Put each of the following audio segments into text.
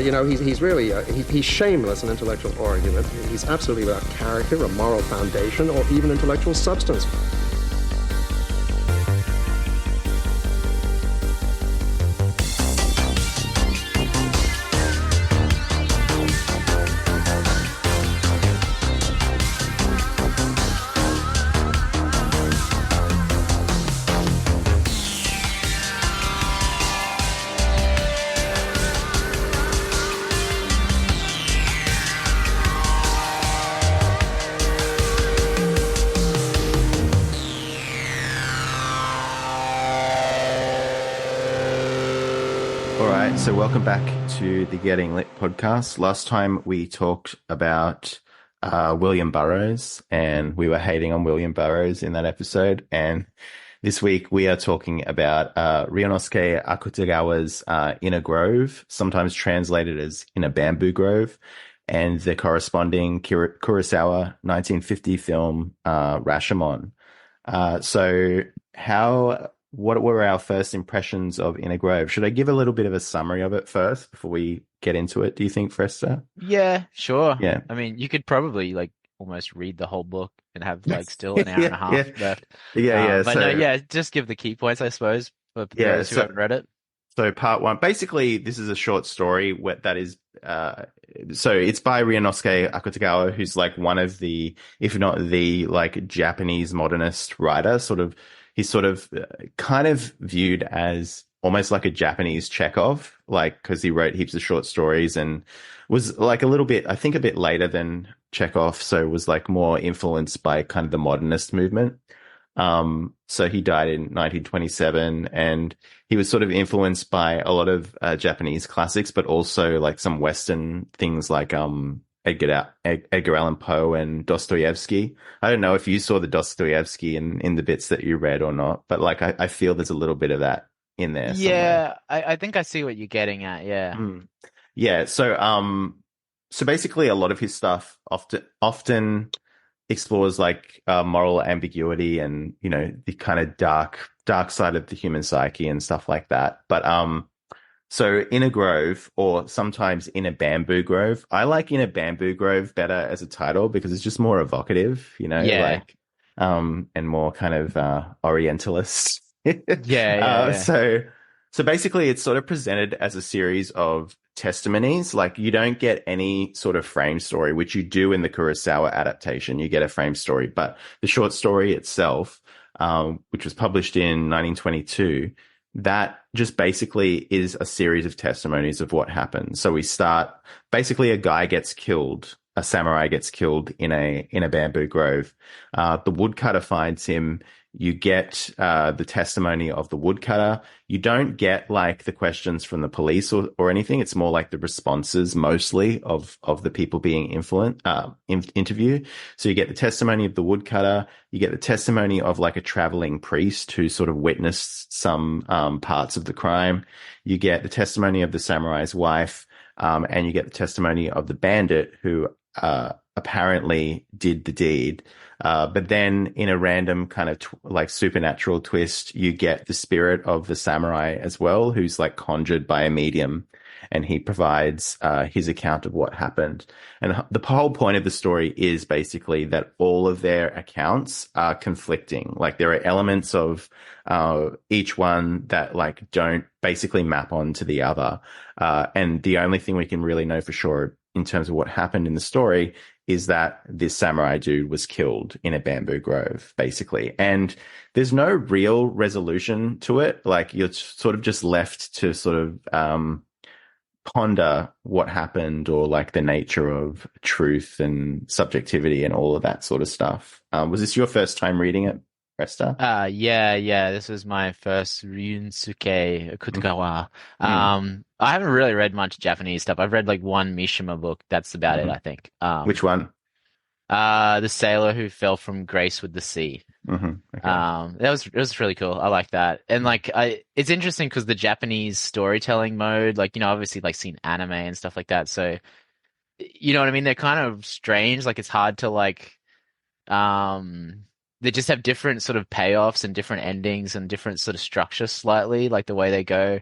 he's really he's shameless in intellectual argument. He's absolutely without character, a moral foundation, or even intellectual substance. So welcome back to the Getting Lit podcast. Last time we talked about William Burroughs, and we were hating on William Burroughs in that episode. And this week we are talking about Ryunosuke Akutagawa's In a Grove, sometimes translated as In a Bamboo Grove, and the corresponding Kurosawa 1950 film Rashomon. What were our first impressions of In a Grove? Should I give a little bit of a summary of it first before we get into it, do you think, Fresta? Yeah, sure. Yeah. I mean, you could probably almost read the whole book and have still an hour and a half left. But just give the key points, I suppose, for those who haven't read it. So part one, basically, this is a short story that is, so it's by Ryunosuke Akutagawa, who's one of the, if not the Japanese modernist writer, he's kind of viewed as almost like a Japanese Chekhov, because he wrote heaps of short stories and was a little bit, I think a bit later than Chekhov. So was more influenced by kind of the modernist movement. So he died in 1927, and he was sort of influenced by a lot of Japanese classics, but also some Western things like Edgar Allan Poe and Dostoevsky. I don't know if you saw the Dostoevsky in the bits that you read or not, but I feel there's a little bit of that in there. Yeah, I think I see what you're getting at. Yeah. Yeah. So basically a lot of his stuff often explores moral ambiguity and, the kind of dark side of the human psyche and stuff like that. But, so In a Grove, or sometimes In a Bamboo Grove. I like In a Bamboo Grove better as a title because it's just more evocative, Yeah. And more kind of orientalist. Yeah. So basically it's sort of presented as a series of testimonies. You don't get any sort of frame story, which you do in the Kurosawa adaptation. You get a frame story, but the short story itself, which was published in 1922, that just basically is a series of testimonies of what happened. So we start, basically a samurai gets killed in a bamboo grove. The woodcutter finds him. You get the testimony of the woodcutter. You don't get the questions from the police or anything. It's more the responses mostly of the people being interviewed. So you get the testimony of the woodcutter. You get the testimony of a traveling priest who sort of witnessed some parts of the crime. You get the testimony of the samurai's wife, and you get the testimony of the bandit who apparently did the deed. But then in a random kind of supernatural twist, you get the spirit of the samurai as well, who's conjured by a medium, and he provides his account of what happened. And the whole point of the story is basically that all of their accounts are conflicting. There are elements of each one that don't basically map onto the other. And the only thing we can really know for sure in terms of what happened in the story is that this samurai dude was killed in a bamboo grove, basically. And there's no real resolution to it. You're sort of just left to sort of ponder what happened, or the nature of truth and subjectivity and all of that sort of stuff. Was this your first time reading it, Fresta? Yeah. This was my first Ryunosuke Akutagawa. I haven't really read much Japanese stuff. I've read one Mishima book. That's about it, I think. Which one? The Sailor Who Fell from Grace with the Sea. Okay. It was really cool. I like that. And it's interesting because the Japanese storytelling mode, obviously seen anime and stuff like that. So, you know what I mean? They're kind of strange. It's hard to they just have different sort of payoffs and different endings and different sort of structure slightly, the way they go.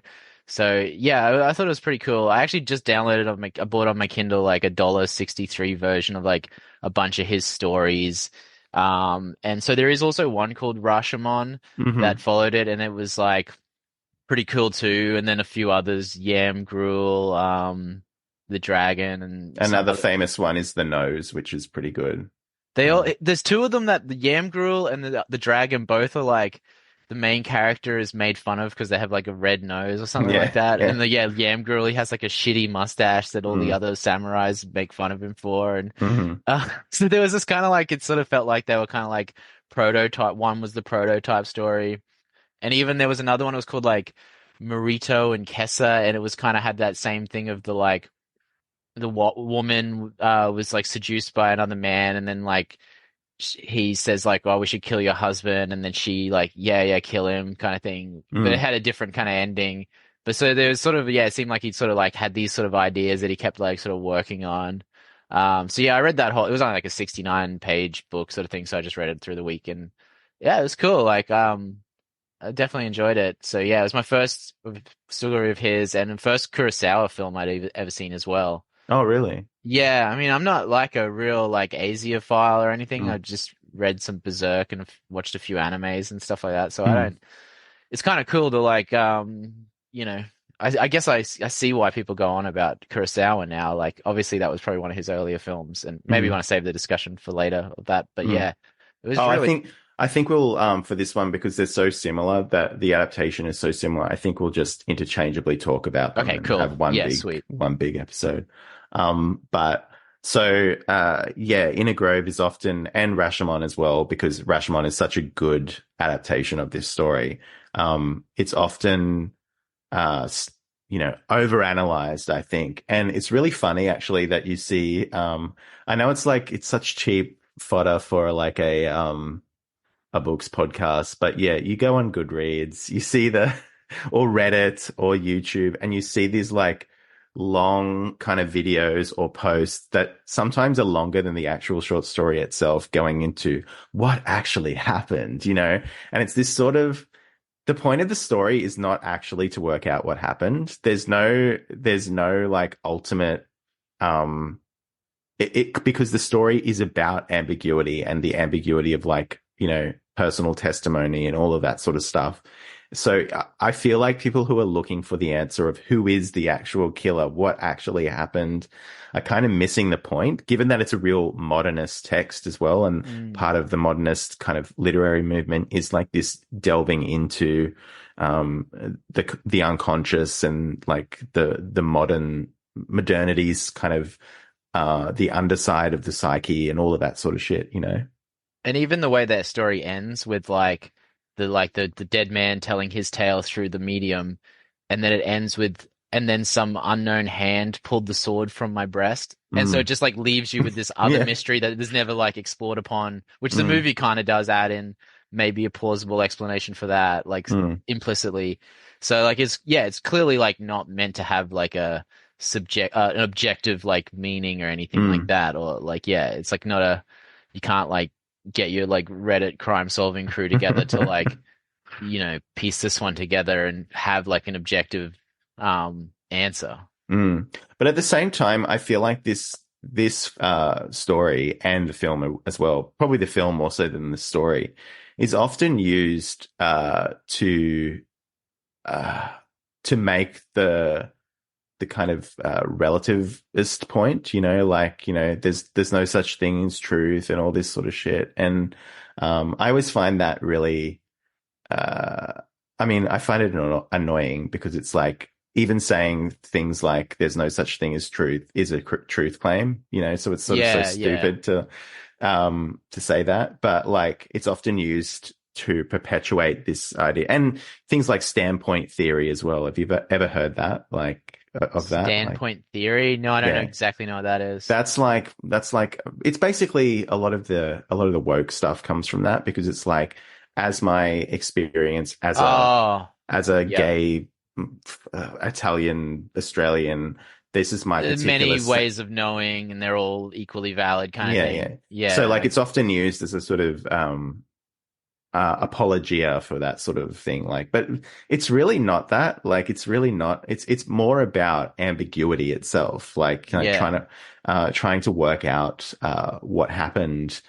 So yeah, I thought it was pretty cool. I actually just downloaded on I bought on my Kindle like a $1.63 version of like a bunch of his stories. And so there is also one called Rashomon that Hmm. followed it, and it was like pretty cool too. And then a few others, Yam Gruel, the Dragon, and some Another other. famous one is The Nose, which is pretty good. They all Um, there's two of them that the Yam Gruel and the Dragon both are like the main character is made fun of because they have like a red nose or something like yeah, that. yeah. And the Yam Gruel, he has like a shitty mustache that all the Mm, other samurais make fun of him for. And hmm. so there was this kind of like it sort of felt like they were kind of like prototype. One was the prototype story, and even there was another one. It was called like Marito and Kessa, and it was kind of had that same thing of the like the woman was like seduced by another man, and then like he says like, "Oh, we should kill your husband," and then she like, "Yeah, yeah, kill him," kind of thing. But it Mm. had a different kind of ending. But so there was sort of yeah, it seemed like he sort of like had these sort of ideas that he kept like sort of working on. So yeah, I read that whole. It was only like a 69-page book sort of thing, so I just read it through the week, and yeah, it was cool. Like I definitely enjoyed it. So yeah, it was my first story of his and first Kurosawa film I'd ever seen as well. Oh, really? Yeah, I mean, I'm not like a real like Asiophile or anything. I Mm. just read some Berserk and watched a few animes and stuff like that. So I Mm. don't. It's kind of cool to like, you know, I guess I see why people go on about Kurosawa now. Like, obviously, that was probably one of his earlier films, and maybe you Mm. want to save the discussion for later of that. But Mm. yeah, it was Oh, really I think we'll for this one because they're so similar that the adaptation is so similar. I think we'll just interchangeably talk about them okay. and Cool. have Yeah, sweet. one big episode. But so yeah, Inner Grove is often and Rashomon as well because Rashomon is such a good adaptation of this story. It's often overanalyzed, I think. And it's really funny actually that you see I know it's like it's such cheap fodder for like a books podcast, but yeah, you go on Goodreads, you see the or Reddit or YouTube, and you see these like long kind of videos or posts that sometimes are longer than the actual short story itself, going into what actually happened, and it's this sort of the point of the story is not actually to work out what happened. There's no like ultimate um because the story is about ambiguity and the ambiguity of like, personal testimony and all of that sort of stuff. So I feel like people who are looking for the answer of who is the actual killer, what actually happened, are kind of missing the point, given that it's a real modernist text as well. And Mm. part of the modernist kind of literary movement is like this delving into the unconscious and like the modernities kind of the underside of the psyche and all of that sort of shit. And even the way that story ends with the dead man telling his tale through the medium, and then it ends with and then some unknown hand pulled the sword from my breast. And so it Mm. just like leaves you with this other Yeah. mystery that is never like explored upon, which the Mm. movie kind of does add in maybe a plausible explanation for that, like Mm. implicitly. So like it's clearly like not meant to have like an objective like meaning or anything like Mm. that, or like yeah, it's like not a you can't like get your like Reddit crime solving crew together to like piece this one together and have like an objective answer. Mm. But at the same time, I feel like this story and the film as well, probably the film more so than the story, is often used uh, to make the kind of relativist point, like, there's no such thing as truth and all this sort of shit. And I always find that really, uh, I mean, I find it annoying because it's like even saying things like there's no such thing as truth is a truth claim, so it's sort of so Yeah, yeah. stupid to say that, but like it's often used to perpetuate this idea and things like standpoint theory as well. Have you ever heard that, like of that? Like, Standpoint theory? No, I don't know yeah, exactly know what that is. that's like it's basically a lot of the woke stuff comes from that because it's like as my experience Oh, as a yeah. gay Italian Australian, this is my There's particular many ways of knowing, and they're all equally valid, kind of yeah, yeah. thing. Yeah, So like like it's often used as a sort of apologia for that sort of thing. Like, but it's really not that. Like, it's really not. It's more about ambiguity itself. Like, Yeah. trying to work out what happened.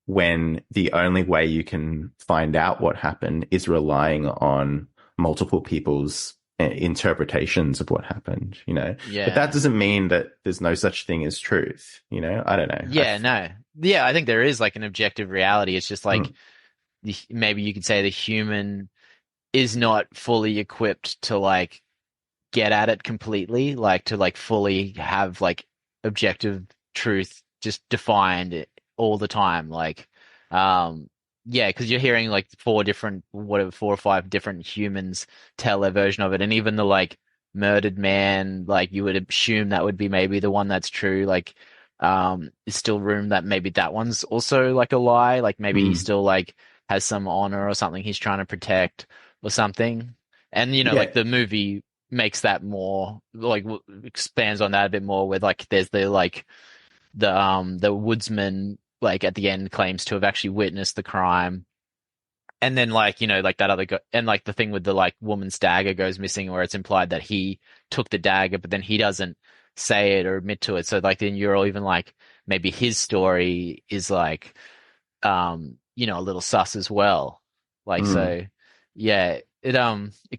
When the only way you can find out what happened is relying on multiple people's interpretations of what happened, but that Yeah. doesn't mean that there's no such thing as truth, I don't know. Yeah, no. Yeah, I think there is like an objective reality. It's just like Mm, maybe you could say the human is not fully equipped to like get at it completely, like to like fully have like objective truth just defined all the time. Like, yeah, because you're hearing like four or five different humans tell their version of it, and even the like murdered man, like you would assume that would be maybe the one that's true. Like, is still room that maybe that one's also like a lie. Like maybe he mm. still like has some honor or something he's trying to protect or something. And Yeah, like the movie makes that more like expands on that a bit more with like there's the woodsman like at the end claims to have actually witnessed the crime, and then like like that other guy, and like the thing with the like woman's dagger goes missing where it's implied that he took the dagger but then he doesn't say it or admit to it, so like then you're all even like maybe his story is like a little sus as well. Like, mm. so yeah, it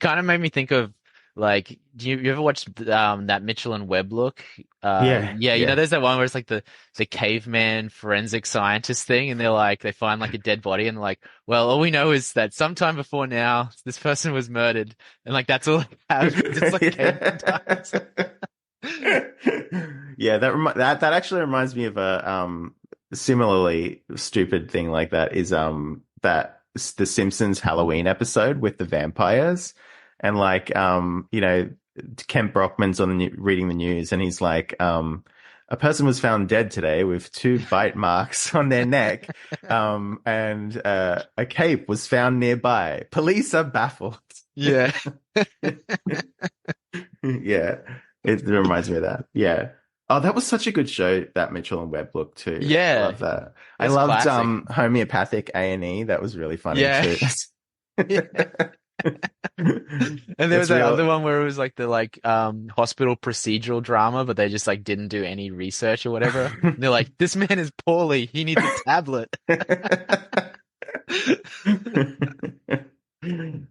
kind of made me think of like, do you ever watch that Mitchell and Webb look? Yeah, Yeah, yeah. there's that one where it's like the caveman forensic scientist thing, and they're like they find like a dead body, and they're like, well, all we know is that sometime before now, this person was murdered, and like that's all they have because it's like caveman times. Yeah, that actually reminds me of a similarly stupid thing like that is that the Simpsons Halloween episode with the vampires, and like Kent Brockman's on reading the news, and he's like a person was found dead today with 2 bite marks on their neck, and a cape was found nearby. Police are baffled. Yeah, Yeah, it reminds me of that. Yeah. Oh, that was such a good show, that Mitchell and Webb look too. I yeah, love that. I that's loved classic. homeopathic A&E. That was really funny Yeah. too. And there was It's that other real. one where it was like the like hospital procedural drama, but they just like didn't do any research or whatever. And they're like, this man is poorly. He needs a tablet.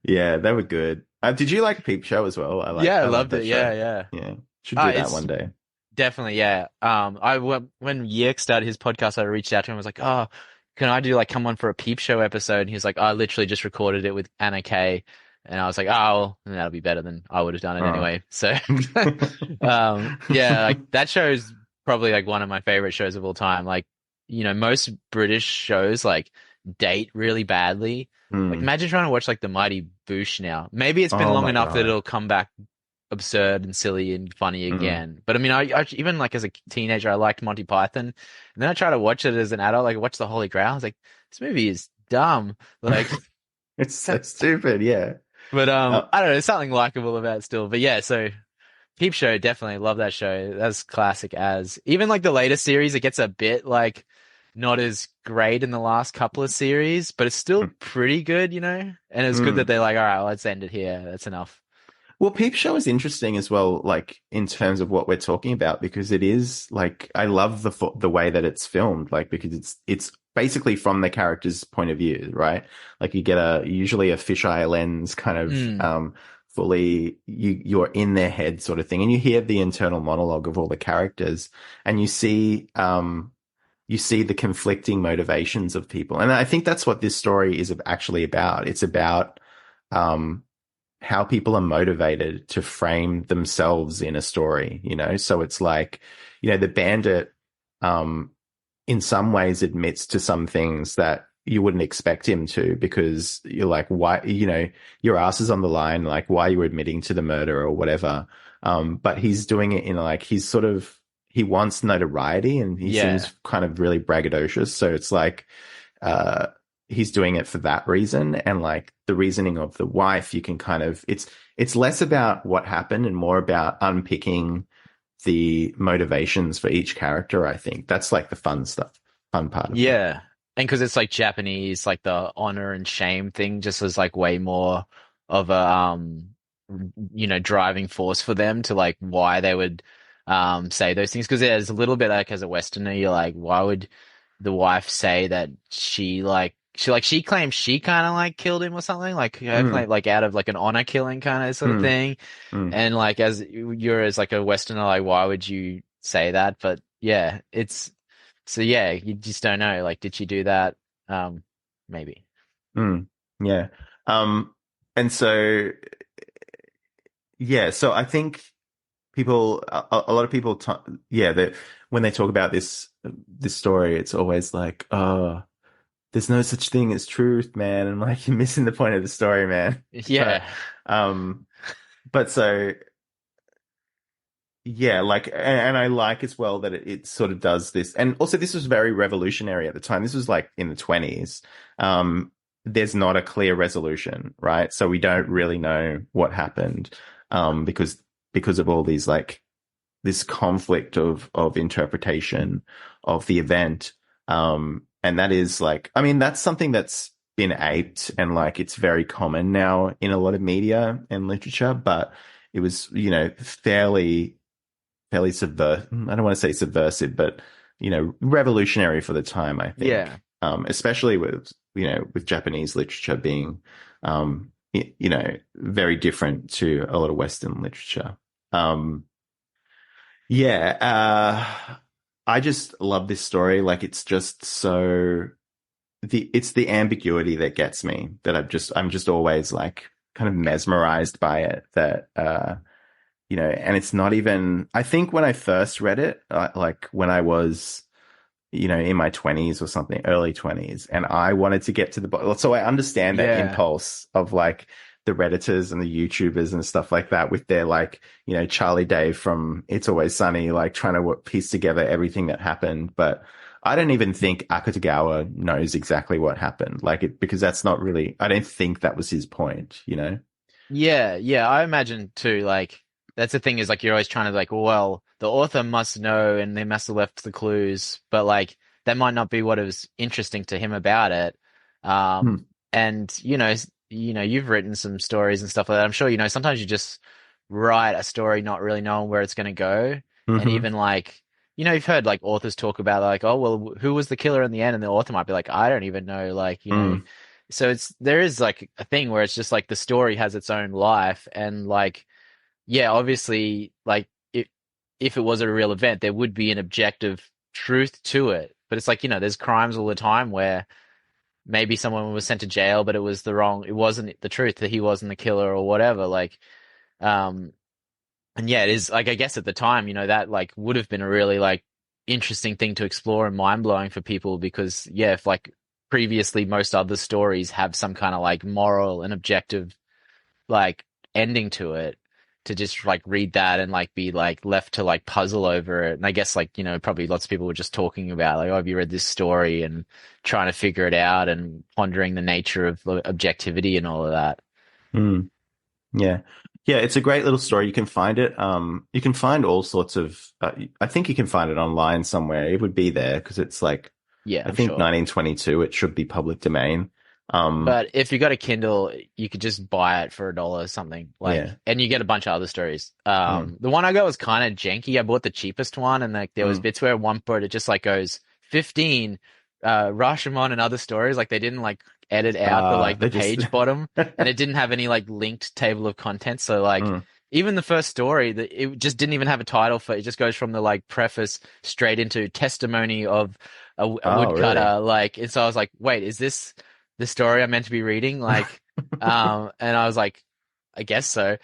Yeah, they were good. Did you like Peep Show as well? Yeah, I I love loved that it. show. Yeah, yeah. Yeah, should do that It's one day. definitely, yeah. When Yerk started his podcast, I reached out to him. I was like, oh, can I do like come on for a Peep Show episode? And he was like, I literally just recorded it with Anna Kay. And I was like, oh, well, that'll be better than I would have done it Oh. anyway. So, yeah, like that show is probably like one of my favorite shows of all time. Like, most British shows like date really badly. Like, Hmm. imagine trying to watch like The Mighty Boosh now. Maybe it's been Oh long my enough that God. it'll come back absurd and silly and funny Hmm. again. But I mean, I even like as a teenager, I liked Monty Python, and then I tried to watch it as an adult, like I watched The Holy Grail. I was like, this movie is dumb. Like, It's so stupid. Yeah. but Uh, I don't know, there's something likable about it still. But yeah, so Peep Show, definitely love that show. That's classic as. Even like the later series, it gets a bit like not as great in the last couple of series, but it's still pretty good, And it's good that mm. they're like, all right, let's end it here. That's enough. Well, Peep Show is interesting as well, like in terms of what we're talking about, because it is like I love the way that it's filmed, like because it's basically from the character's point of view, right? Like you get usually a fisheye lens kind of Mm, fully you're in their head sort of thing, and you hear the internal monologue of all the characters, and you see the conflicting motivations of people, and I think that's what this story is actually about. It's about um how people are motivated to frame themselves in a story, So it's like, the bandit, um, in some ways admits to some things that you wouldn't expect him to because you're like, why, your ass is on the line. Like, why are you admitting to the murder or whatever? But he's doing it in like, he wants notoriety and he yeah. seems kind of really braggadocious. So it's like, uh, he's doing it for that reason, and like the reasoning of the wife you can kind of it's less about what happened and more about unpicking the motivations for each character. I think that's like the fun part of it. Yeah. And because it's like Japanese, like the honor and shame thing just is like way more of a driving force for them to like why they would say those things. Because there's a little bit like as a Westerner, you're like, why would the wife say that she claims she kind of like killed him or something, like her claim like out of like an honor killing kind of sort of Mm. thing. Mm. And like as you're as like a Westerner, like why would you say that? But yeah, it's so yeah, you just don't know. Like, did she do that? Maybe. Mm. Yeah. And so yeah, so I think a lot of people yeah, that when they talk about this story, it's always like, oh, there's no such thing as truth, man, and like you're missing the point of the story, man. But Yeah. um but so yeah, like, and I like as well that it sort of does this. And also, this was very revolutionary at the time. This was like in the 20s. There's not a clear resolution, right? So we don't really know what happened, because of all these like this conflict of interpretation of the event. And that is like, I mean, that's something that's been aped and like it's very common now in a lot of media and literature, but it was, fairly I don't want to say subversive, but revolutionary for the time, I think. Yeah. Especially with with Japanese literature being very different to a lot of Western literature. Yeah, I just love this story. Like it's just so it's the ambiguity that gets me, that I'm just always like kind of mesmerized by it, that and it's not even, I think when I first read it, like when I was, in my 20s or something, early 20s, and I wanted to get to the bottom. So I understand that Yeah. impulse of like the Redditors and the YouTubers and stuff like that with their like, Charlie Day from It's Always Sunny, like trying to piece together everything that happened. But I don't even think Akutagawa knows exactly what happened, because that's not really, I don't think that was his point, Yeah, yeah, I imagine too, like that's the thing is like you're always trying to like, well, the author must know and they must have left the clues, but like that might not be what was interesting to him about it. Hmm. And you've written some stories and stuff like that. I'm sure sometimes you just write a story not really knowing where it's going to go. And Mm-hmm. even like you've heard like authors talk about like, oh, well, who was the killer in the end? And the author might be like, I don't even know, like, Mm. so there is like a thing where it's just like the story has its own life and like yeah, obviously like if it was a real event, there would be an objective truth to it. But it's like, there's crimes all the time where maybe someone was sent to jail, but it wasn't the truth that he wasn't the killer or whatever. Like, um, and yeah, it is like, I guess at the time, that like would have been a really like interesting thing to explore and mind blowing for people because yeah, if like previously most other stories have some kind of like moral and objective like ending to it, to just like read that and like be like left to like puzzle over it. And I guess like, probably lots of people were just talking about like, oh, have you read this story and trying to figure it out and pondering the nature of objectivity and all of that. Mm. Yeah. Yeah, it's a great little story. You can find it. You can find all sorts of, I think you can find it online somewhere. It would be there because it's like, Yeah, I I'm think sure. 1922. It should be public domain. But if you got a Kindle, you could just buy it for $1 or something. Like, Yeah. and you get a bunch of other stories. Mm, The one I got was kind of janky. I bought the cheapest one, and like there was mm. bits where at one point it just like goes 15, Rashomon and other stories. Like they didn't like edit out the They just, page bottom, and it didn't have any like linked table of contents. So like mm. even the first story, it just didn't even have a title for it. It just goes from the like preface straight into testimony of a Oh, really? woodcutter. Like, and so I was like, wait, is this the story I'm meant to be reading? Like, and I was like, I guess so.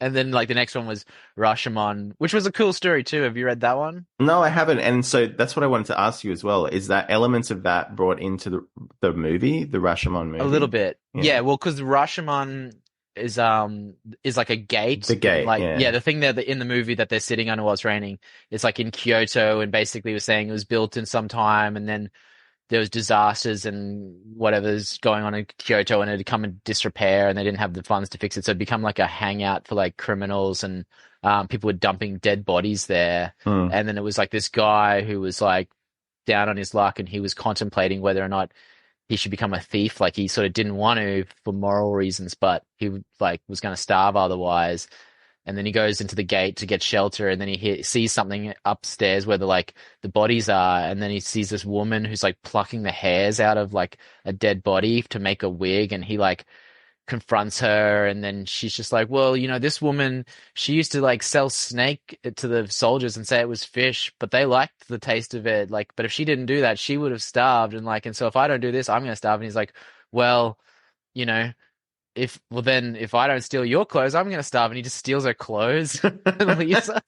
And then like the next one was Rashomon, which was a cool story too. Have you read that one? No, I haven't. And so that's what I wanted to ask you as well. Is that elements of that brought into the movie, the Rashomon A little movie? bit. Yeah. Yeah, well, because Rashomon is like a The gate and gate, like yeah, yeah. the thing that in the movie that they're sitting under while it's raining is like in Kyoto and basically was saying it was built in some time and then there was disasters and whatever's going on in Kyoto and it had come in disrepair and they didn't have the funds to fix it. So it become like a hangout for like criminals and people were dumping dead bodies there. Mm, And then it was like this guy who was like down on his luck and he was contemplating whether or not he should become a thief. Like he sort of didn't want to for moral reasons, but he like was going to starve otherwise. And then he goes into the gate to get shelter, and then sees something upstairs where the bodies are, and then he sees this woman who's like plucking the hairs out of like a dead body to make a wig, and he like confronts her, and then she's just like, well, this woman, she used to like sell snake to the soldiers and say it was fish, but they liked the taste of it. Like, but if she didn't do that, she would have starved, and so if I don't do this, I'm gonna starve. And he's like, well, you know. If I don't steal your clothes, I'm gonna starve. And he just steals her clothes and leaves her.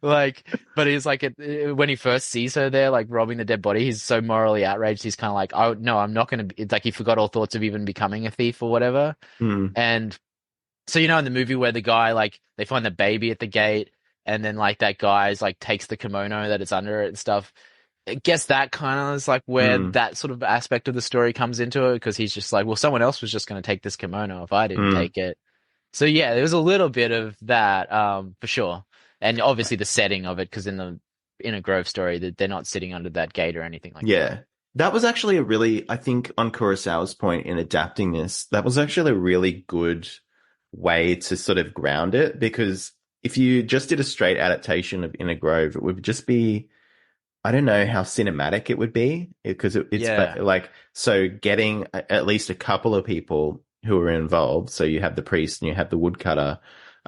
Like, but he's like, when he first sees her there, like robbing the dead body, he's so morally outraged. He's kind of like, oh no, I'm not gonna be. It's like he forgot all thoughts of even becoming a thief or whatever. And so in the movie where the guy like they find the baby at the gate, and then like that guy's like takes the kimono that it's under it and stuff. I guess that kind of is like where that sort of aspect of the story comes into it, because he's just like, well, someone else was just going to take this kimono if I didn't take it. So yeah, there was a little bit of that for sure, and obviously the setting of it, because in a Grove story that they're not sitting under that gate or anything like that. Yeah, that was actually I think on Kurosawa's point in adapting this, that was actually a really good way to sort of ground it, because if you just did a straight adaptation of In a Grove, it would just be, I don't know how cinematic it would be, because it's like, so getting at least a couple of people who are involved. So you have the priest and you have the woodcutter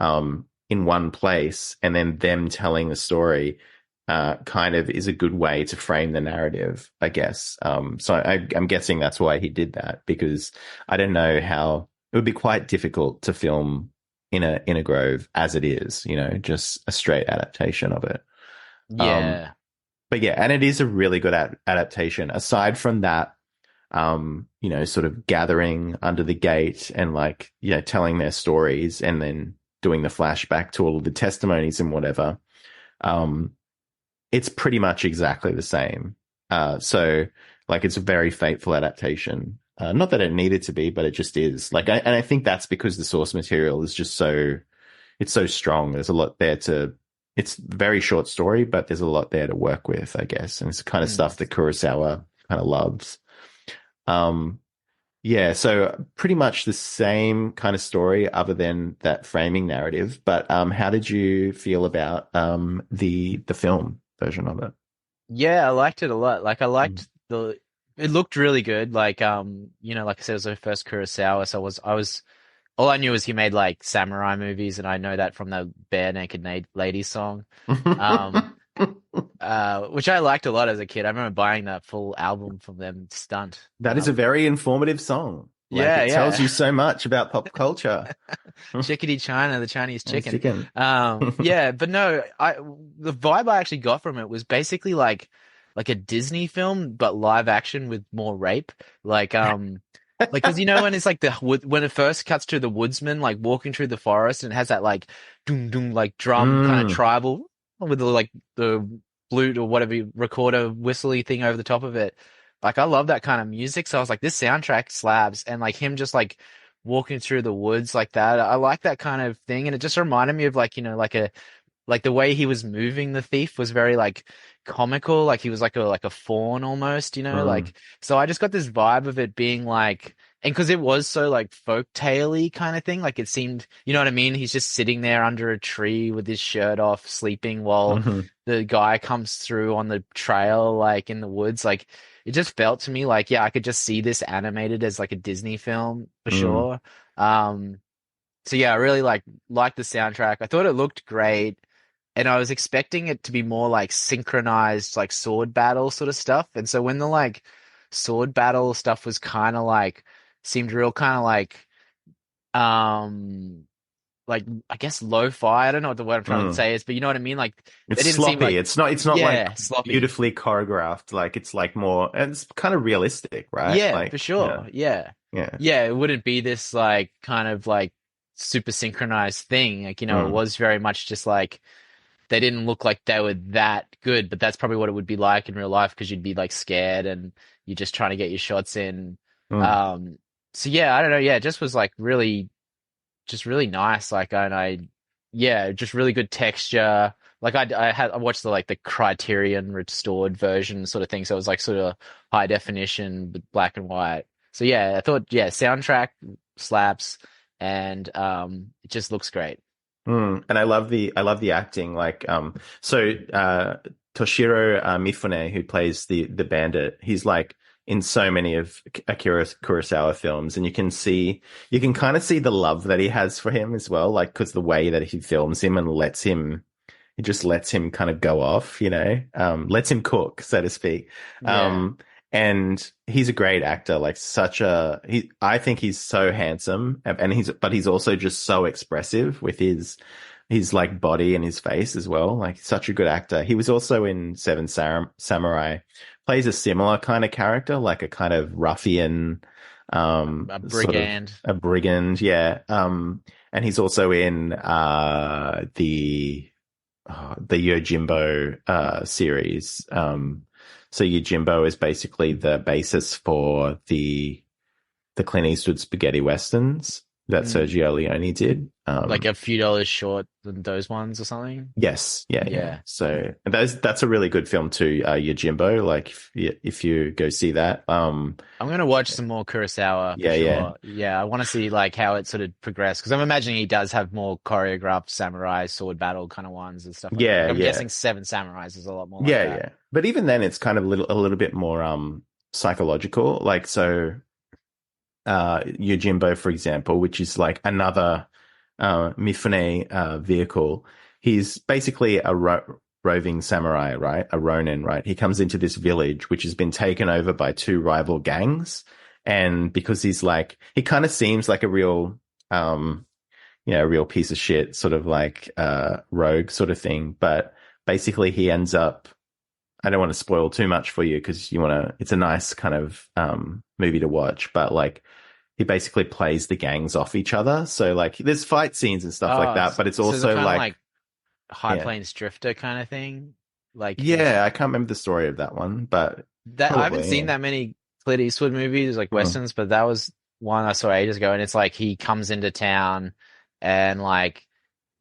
in one place, and then them telling the story kind of is a good way to frame the narrative, I guess. So I'm guessing that's why he did that, because I don't know how it would be quite difficult to film in a Grove as it is, just a straight adaptation of it. Yeah. But yeah, and it is a really good adaptation. Aside from that, sort of gathering under the gate and like, telling their stories and then doing the flashback to all of the testimonies and whatever, it's pretty much exactly the same. So like it's a very faithful adaptation. Not that it needed to be, but it just is. Like, and I think that's because the source material is just it's so strong. There's a lot there it's a very short story, but there's a lot there to work with, I guess. And it's the kind of stuff that Kurosawa kind of loves. Yeah, so pretty much the same kind of story other than that framing narrative. But how did you feel about the film version of it? Yeah, I liked it a lot. Like I liked it looked really good. Like like I said, it was the first Kurosawa, so I was all I knew was he made like samurai movies, and I know that from the Bare Naked Ladies song, which I liked a lot as a kid. I remember buying that full album from them, Stunt. That is a very informative song. Like, it tells you so much about pop culture. Chickadee China, the Chinese chicken. Chicken. Yeah, but no, the vibe I actually got from it was basically like a Disney film, but live action with more rape. Like, because when it's like when it first cuts to the woodsman like walking through the forest, and it has that like doom doom like drum kind of tribal with the flute or whatever recorder whistly thing over the top of it. Like I love that kind of music, so I was like, this soundtrack slaps, and like him just like walking through the woods like that. I like that kind of thing, and it just reminded me of like like the way he was moving the thief was very like comical, like he was like a fawn almost, like, so I just got this vibe of it being like, and because it was so like folk tale-y kind of thing, like it seemed, you know what I mean? He's just sitting there under a tree with his shirt off, sleeping while the guy comes through on the trail, like in the woods. Like it just felt to me like, yeah, I could just see this animated as like a Disney film for sure. So yeah, I really liked the soundtrack. I thought it looked great. And I was expecting it to be more like synchronized, like sword battle sort of stuff. And so when the like sword battle stuff was kind of like, seemed real kind of like I guess lo-fi. I don't know what the word I'm trying to say is, but you know what I mean? Like it's it didn't sloppy. seem like, it's not like sloppy. Beautifully choreographed. Like it's like more, and it's kind of realistic, right? Yeah, like, for sure. Yeah. It wouldn't be this like kind of like super synchronized thing. Like, it was very much just like, they didn't look like they were that good, but that's probably what it would be like in real life, because you'd be like scared and you're just trying to get your shots in. So yeah, I don't know. Yeah, it just was like really nice. Like, just really good texture, like I watched the Criterion restored version sort of thing, so it was like sort of high definition but black and white. So yeah, I thought soundtrack slaps, and it just looks great. And I love the acting. Toshiro Mifune, who plays the bandit, he's like in so many of Akira Kurosawa films, and you can kind of see the love that he has for him as well, like because the way that he films him and he just lets him kind of go off, lets him cook, so to speak. Yeah. And he's a great actor, like I think he's so handsome, and he's also just so expressive with his like body and his face as well. Like such a good actor. He was also in Seven Samurai, plays a similar kind of character, like a kind of ruffian, A brigand. a brigand. Yeah. And he's also in, the Yojimbo series. So Yojimbo is basically the basis for the Clint Eastwood spaghetti westerns that Sergio Leone did. Like a few dollars short than those ones or something. Yes, yeah. Yeah. So that's a really good film too, Yojimbo. Like if you go see that, I'm gonna watch some more Kurosawa. For sure. Yeah. I want to see like how it sort of progressed, because I'm imagining he does have more choreographed samurai sword battle kind of ones and stuff like that. I'm guessing Seven Samurais is a lot more like that. Yeah. But even then, it's kind of a little bit more psychological. Like so, Yojimbo, for example, which is like another Mifune vehicle. He's basically a roving samurai, right? A ronin, right? He comes into this village which has been taken over by two rival gangs, and because he's like, he kind of seems like a real, a real piece of shit, sort of like rogue sort of thing. But basically, he ends up. I don't want to spoil too much for you because it's a nice kind of movie to watch, but like he basically plays the gangs off each other. So like there's fight scenes and stuff like that, but it's also like High Plains Drifter kind of thing. Like I can't remember the story of that one, but I haven't seen that many Clint Eastwood movies, like westerns, but that was one I saw ages ago, and it's like he comes into town and like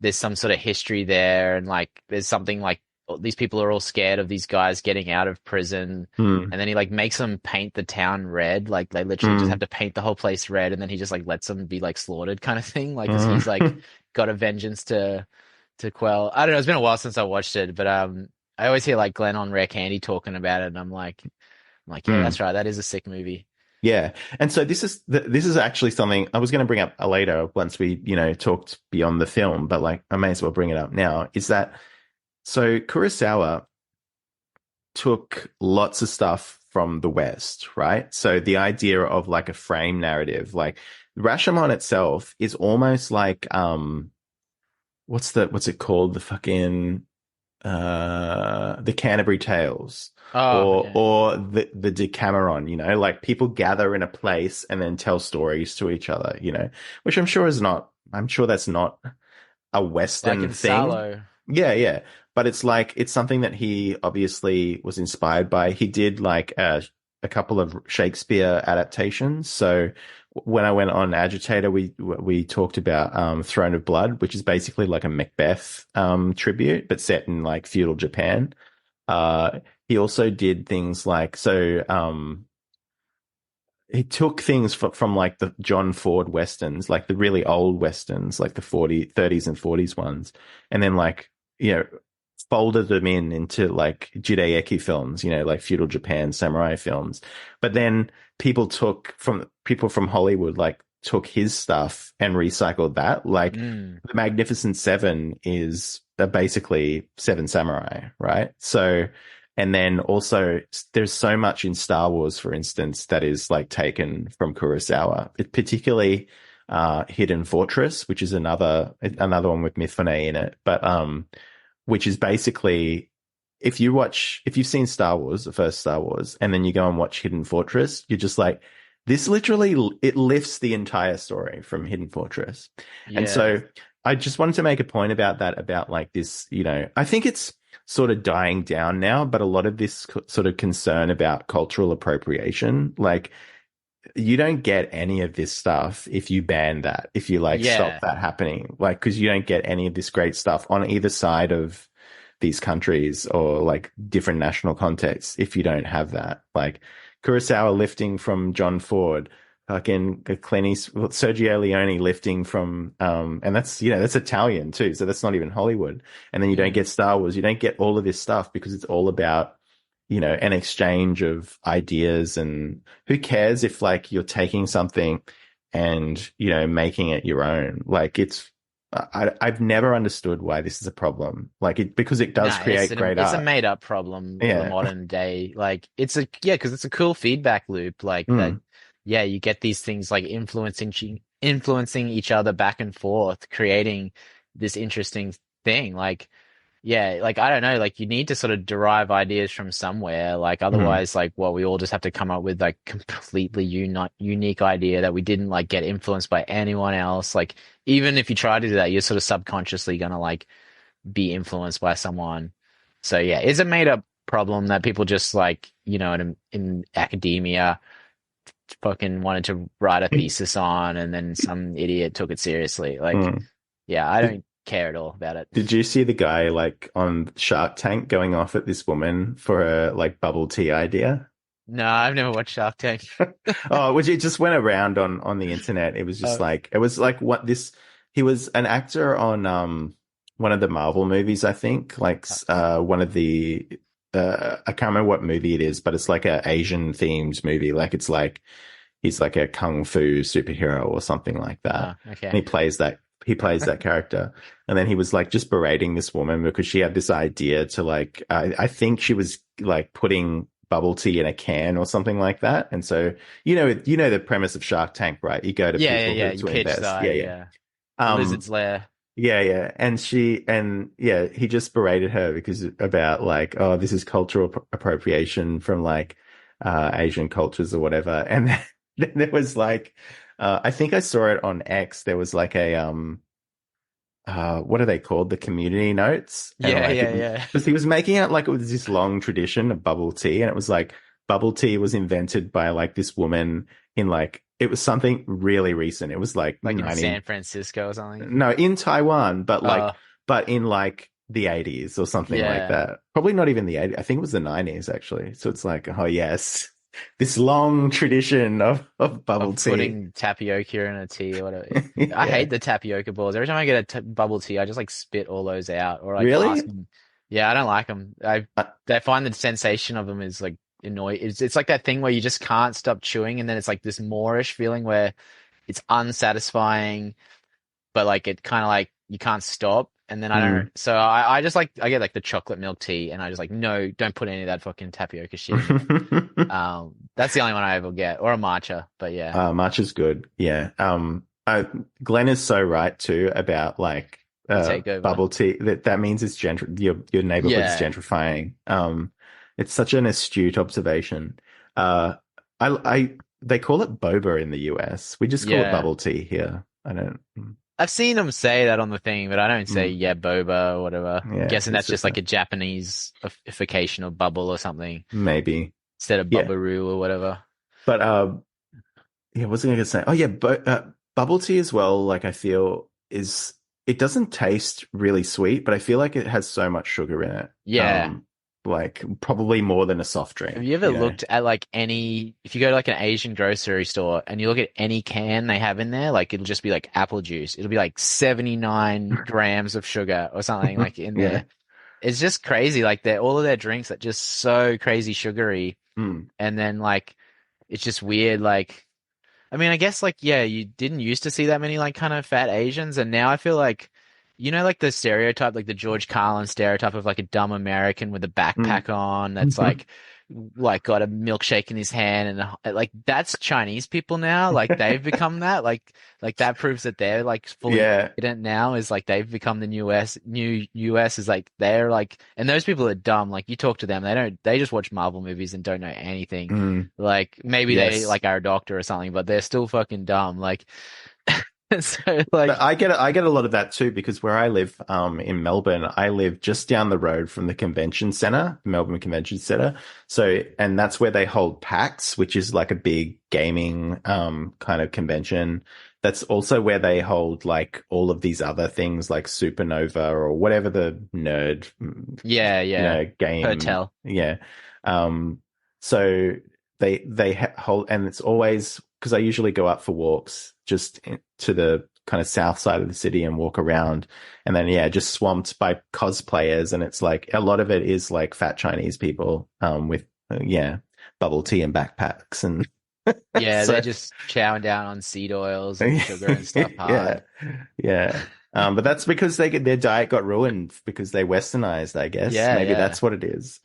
there's some sort of history there, and like there's something like these people are all scared of these guys getting out of prison, and then he like makes them paint the town red, like they literally just have to paint the whole place red, and then he just like lets them be like slaughtered kind of thing, like 'cause he's like got a vengeance to quell. I don't know, it's been a while since I watched it, but I always hear like Glenn on Rare Candy talking about it, and I'm like yeah, that's right, that is a sick movie. Yeah. And so this is actually something I was going to bring up later once we, talked beyond the film, but like I may as well bring it up now, is that so Kurosawa took lots of stuff from the West, right? So the idea of like a frame narrative, like Rashomon itself is almost like what's it called? The fucking the Canterbury Tales. Or the Decameron, like people gather in a place and then tell stories to each other, which I'm sure that's not a Western like in thing. Salo. Yeah. But it's something that he obviously was inspired by. He did like a couple of Shakespeare adaptations. So when I went on Agitator, we talked about Throne of Blood, which is basically like a Macbeth tribute, but set in like feudal Japan. He also did things like he took things from like the John Ford westerns, like the really old westerns, like the 30s and 40s ones, and then like folded them into like Jidaeki films, like feudal Japan samurai films. But then people from Hollywood like took his stuff and recycled that. Like the Magnificent Seven is basically Seven Samurai, right? So, and then also there's so much in Star Wars, for instance, that is like taken from Kurosawa, particularly Hidden Fortress, which is another one with Mifune in it, but which is basically, if you've seen Star Wars, the first Star Wars, and then you go and watch Hidden Fortress, you're just like, this literally, it lifts the entire story from Hidden Fortress. Yeah. And so I just wanted to make a point about that, about like this, I think it's sort of dying down now, but a lot of this sort of concern about cultural appropriation, like you don't get any of this stuff if you ban that, if you stop that happening, like, because you don't get any of this great stuff on either side of these countries or like different national contexts if you don't have that. Like Kurosawa lifting from John Ford, fucking Sergio Leone lifting from, and that's, that's Italian too. So that's not even Hollywood. And then you don't get Star Wars. You don't get all of this stuff because it's all about, an exchange of ideas. And who cares if like you're taking something and, making it your own. Like I've never understood why this is a problem. Like because it does create great art. It's a made up problem in the modern day. Like because it's a cool feedback loop. Like that, you get these things like influencing each other back and forth, creating this interesting thing. Like, like I don't know, like you need to sort of derive ideas from somewhere. Like otherwise, like we all just have to come up with like completely unique idea that we didn't like get influenced by anyone else. Like even if you try to do that, you're sort of subconsciously gonna like be influenced by someone. So it's a made up problem that people just like, in academia fucking wanted to write a thesis on, and then some idiot took it seriously. Like, I don't care at all about it. Did you see the guy like on Shark Tank going off at this woman for a like bubble tea idea? No, I've never watched Shark Tank. Which it just went around on the internet. It was just he was an actor on one of the Marvel movies, I think, like one of the I can't remember what movie it is, but it's like a Asian themed movie. Like it's like he's like a kung fu superhero or something like that. Okay. And he plays that character. And then he was like just berating this woman because she had this idea to like, I think she was like putting bubble tea in a can or something like that. And so, the premise of Shark Tank, right? You go to people to invest. Lizard's Lair. Yeah. And he just berated her because about like, oh, this is cultural appropriation from like, Asian cultures or whatever. And then there was like, I think I saw it on X. There was like a, what are they called? The community notes. Because he was making it like it was this long tradition of bubble tea. And it was like bubble tea was invented by like this woman in like, it was something really recent. It was like in San Francisco or something. No, in Taiwan, but in like the 80s or something like that. Probably not even the 80s. I think it was the 90s actually. So it's like, oh yes, this long tradition of bubble tea. Putting tapioca in a tea or whatever. I hate the tapioca balls. Every time I get a bubble tea, I just like spit all those out. Or like really? ask them. Yeah, I don't like them. I find the sensation of them is like annoying. It's like that thing where you just can't stop chewing, and then it's like this moreish feeling where it's unsatisfying, but like it kind of like you can't stop. And then I don't. So I just like I get like the chocolate milk tea, and I just like no, don't put any of that fucking tapioca shit in it. That's the only one I ever get, or a matcha. But yeah, matcha's good. Yeah. Glenn is so right too about like bubble tea. That means it's your neighborhood is gentrifying. It's such an astute observation. They call it boba in the US. We just call it bubble tea here. I don't. I've seen them say that on the thing, but I don't say boba or whatever. Yeah, I'm guessing that's just like a Japanese-ification of bubble or something. Maybe. Instead of bubbaroo or whatever. But what was I going to say? Oh yeah, bubble tea as well. Like I feel it doesn't taste really sweet, but I feel like it has so much sugar in it. Yeah. Like probably more than a soft drink. Have you ever looked at like if you go to like an Asian grocery store and you look at any can they have in there, like it'll just be like apple juice. It'll be like 79 grams of sugar or something like in there. It's just crazy. Like all of their drinks are just so crazy sugary. And then like, it's just weird. Like, I mean, I guess like, you didn't used to see that many like kind of fat Asians. And now I feel like, like the stereotype, like the George Carlin stereotype of like a dumb American with a backpack on that's like got a milkshake in his hand, and like that's Chinese people now. Like they've become that. Like that proves that they're like fully confident now. Is like they've become the new US is like they're like, and those people are dumb. Like you talk to them, they just watch Marvel movies and don't know anything. Like maybe they like are a doctor or something, but they're still fucking dumb. Like. So like I get a lot of that too, because where I live in Melbourne, I live just down the road from the convention center, Melbourne Convention Center. So, and that's where they hold PAX, which is like a big gaming kind of convention that's also where they hold like all of these other things like Supernova or whatever the nerd, Yeah. game. Hotel. Yeah. Um, so they hold, and it's always because I usually go up for walks just to the kind of south side of the city and walk around, and then just swamped by cosplayers, and it's like a lot of it is like fat Chinese people with bubble tea and backpacks and Yeah, so they're just chowing down on seed oils and sugar and stuff yeah, hard. yeah. But that's because their diet got ruined because they westernized, I guess. Maybe Yeah. that's what it is.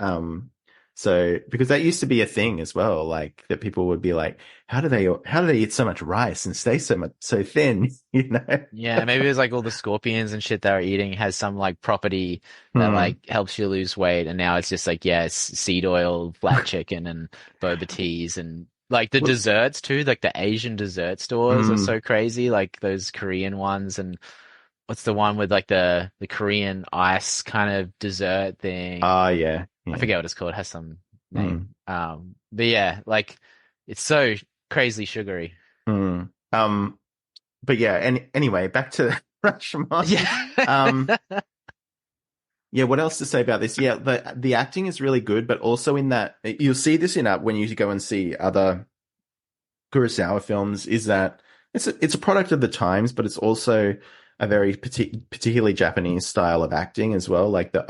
So because that used to be a thing as well, like that people would be like, how do they eat so much rice and stay so thin? You know? Yeah, maybe it's like all the scorpions and shit they were eating has some like property that Hmm. like helps you lose weight, and now it's just like it's seed oil, flat chicken, and boba teas, and like the Well, desserts too. Like the Asian dessert stores are hmm. so crazy, like those Korean ones, and what's the one with like the Korean ice kind of dessert thing? Ah, yeah, I yeah. forget what it's called. It has some Hmm. name. But yeah, like it's so crazy sugary. Hmm. But yeah, and anyway, back to Rashomon. Um, Yeah. Yeah, what else to say about this? Yeah, the acting is really good, but also in that you'll see this in when you go and see other Kurosawa films, is that it's a product of the times, but it's also a very particularly Japanese style of acting as well, like the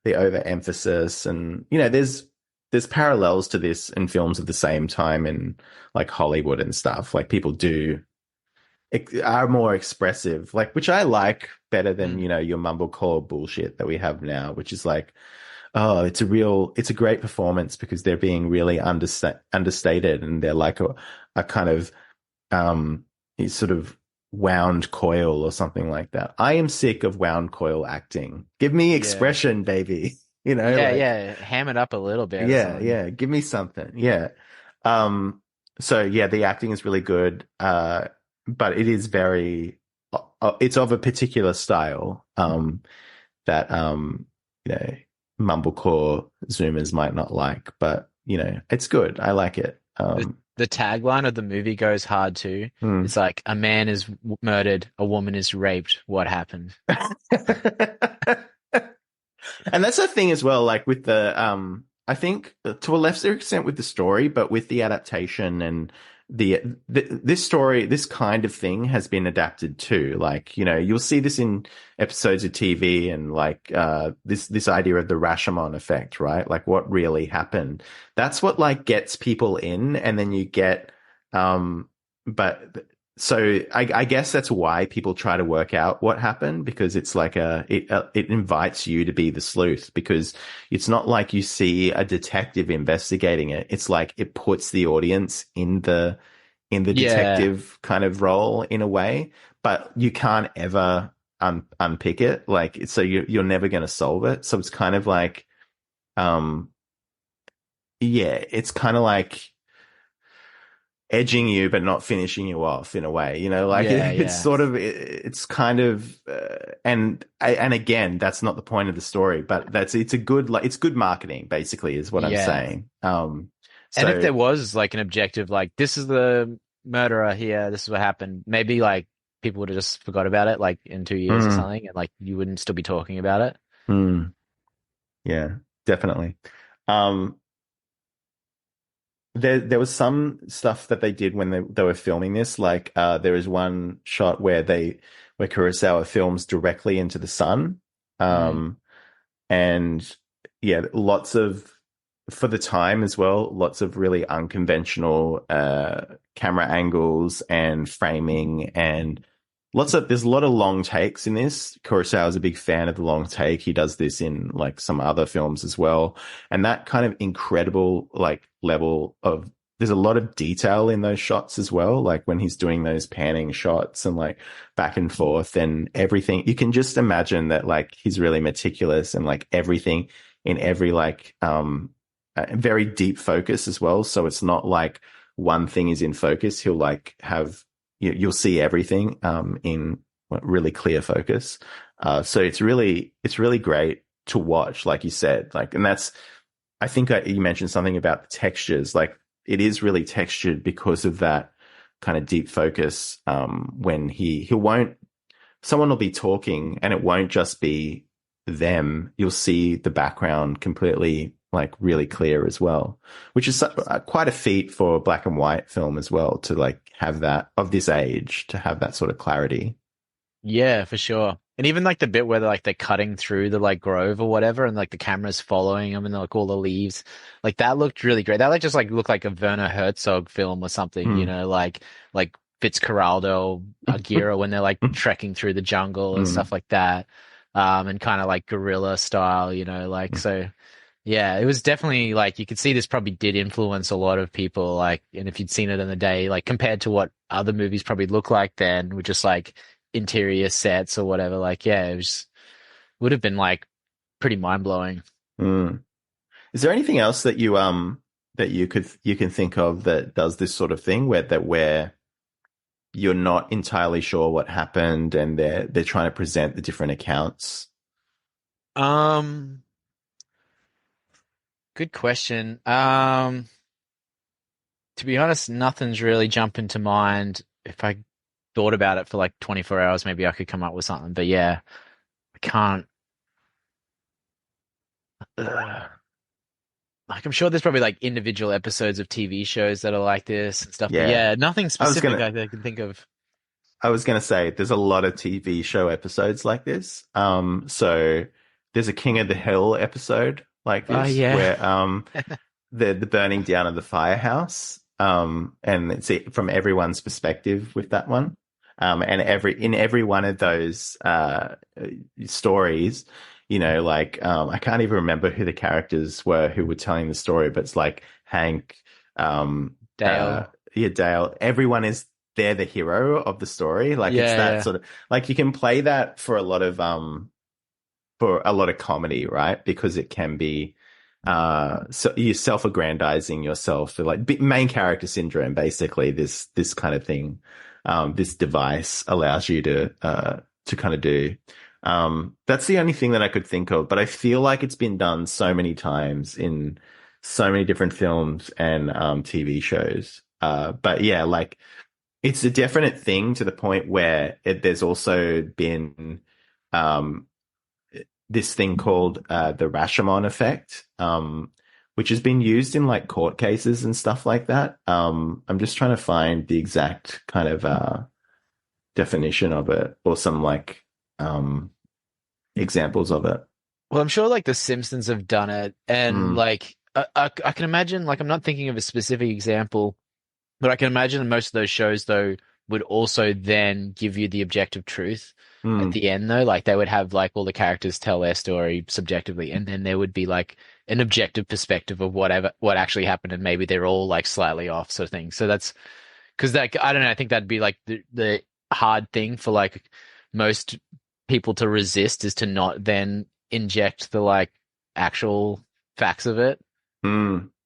overemphasis, and there's parallels to this in films of the same time in like Hollywood and stuff. Like people are more expressive, like which I like better than Mm. your mumblecore bullshit that we have now, which is like, oh, it's a great performance because they're being really understated, and they're like a kind of sort of wound coil or something like that. I am sick of wound coil acting. Give me Yeah. expression, baby. Yeah, Like yeah. Ham it up a little bit or yeah, something. yeah. Give me something. Yeah. Um, so yeah, the acting is really good. But it is it's of a particular style, that, you know, mumblecore Zoomers might not like, but it's good. I like it. The tagline of the movie goes hard too. Hmm. It's like a man is murdered, a woman is raped. What happened? And that's the thing as well, like with I think to a lesser extent with the story, but with the adaptation and this story, this kind of thing has been adapted too. Like, you'll see this in episodes of TV, and like, this idea of the Rashomon effect, right? Like what really happened. That's what like gets people in, and then you get, but so I guess that's why people try to work out what happened, because it's like it invites you to be the sleuth, because it's not like you see a detective investigating it. It's like it puts the audience in the Yeah. detective kind of role in a way, but you can't ever unpick it. Like, so you're never going to solve it. So it's kind of like, um, yeah, it's kind of like edging you but not finishing you off in a way, like Yeah, it's yeah. sort of it's kind of and again, that's not the point of the story, but it's a good, like, it's good marketing basically is what I'm Yeah. saying. And if So there was like an objective, like this is the murderer here, this is what happened, maybe like people would have just forgot about it like in 2 years or mm, something, and like you wouldn't still be talking about it. mm, yeah, definitely. um there was some stuff that they did when they were filming this, like there is one shot where Kurosawa films directly into the sun. Mm. um And yeah, for the time as well, lots of really unconventional camera angles and framing, and there's a lot of long takes in this. Kurosawa is a big fan of the long take. He does this in like some other films as well. And that kind of incredible like level of, there's a lot of detail in those shots as well. Like when he's doing those panning shots and like back and forth and everything, you can just imagine that like he's really meticulous, and like everything in every like, very deep focus as well. So it's not like one thing is in focus. He'll like have, you'll see everything in really clear focus. So it's really great to watch, like you said, like, and that's, I think you mentioned something about the textures. Like it is really textured because of that kind of deep focus when he won't someone will be talking and it won't just be them. You'll see the background completely like really clear as well, which is quite a feat for a black and white film as well to like have that of this age to have that sort of clarity. Yeah, for sure. And even like the bit where they're cutting through the like grove or whatever, and like the camera's following them, and like all the leaves, like that looked really great. That like just like looked like a Werner Herzog film or something, you Mm. know, like Fitzcarraldo, Akira when they're like trekking through the jungle and Mm. stuff like that, and kind of like guerrilla style, you know, like so. Yeah, it was definitely like you could see this probably did influence a lot of people, like, and if you'd seen it in the day, like compared to what other movies probably look like then, with just like interior sets or whatever, like yeah, it was would have been like pretty mind blowing. Mm. Is there anything else that you can think of that does this sort of thing where you're not entirely sure what happened and they're trying to present the different accounts? Um, Good question. To be honest, nothing's really jumping to mind. If I thought about it for like 24 hours, maybe I could come up with something. But yeah, I can't. Ugh. Like I'm sure there's probably like individual episodes of TV shows that are like this and stuff. But Yeah. yeah, nothing I was specific gonna I can think of. I was gonna say there's a lot of TV show episodes like this. So there's a King of the Hill episode like Oh this yeah. where the burning down of the firehouse. And it's from everyone's perspective with that one. And in every one of those stories, you know, like I can't even remember who the characters were who were telling the story, but it's like Hank, Dale. yeah, Dale. Everyone is they're the hero of the story. Like it's Yeah, that yeah. sort of like you can play that for a lot of comedy, right? Because it can be so you're self-aggrandizing yourself, like main character syndrome, basically this kind of thing. This device allows you to kind of do. That's the only thing that I could think of, but I feel like it's been done so many times in so many different films and TV shows. But yeah, like it's a definite thing to the point where there's also been um, this thing called the Rashomon effect, which has been used in like court cases and stuff like that. I'm just trying to find the exact kind of definition of it or some like examples of it. Well, I'm sure like The Simpsons have done it, and Mm, like I can imagine, like I'm not thinking of a specific example, but I can imagine most of those shows though would also then give you the objective truth at mm, the end though. Like they would have like all the characters tell their story subjectively, and then there would be like an objective perspective of what actually happened, and maybe they're all like slightly off sort of thing. So that's because like I don't know, I think that'd be like the hard thing for like most people to resist is to not then inject the like actual facts of it.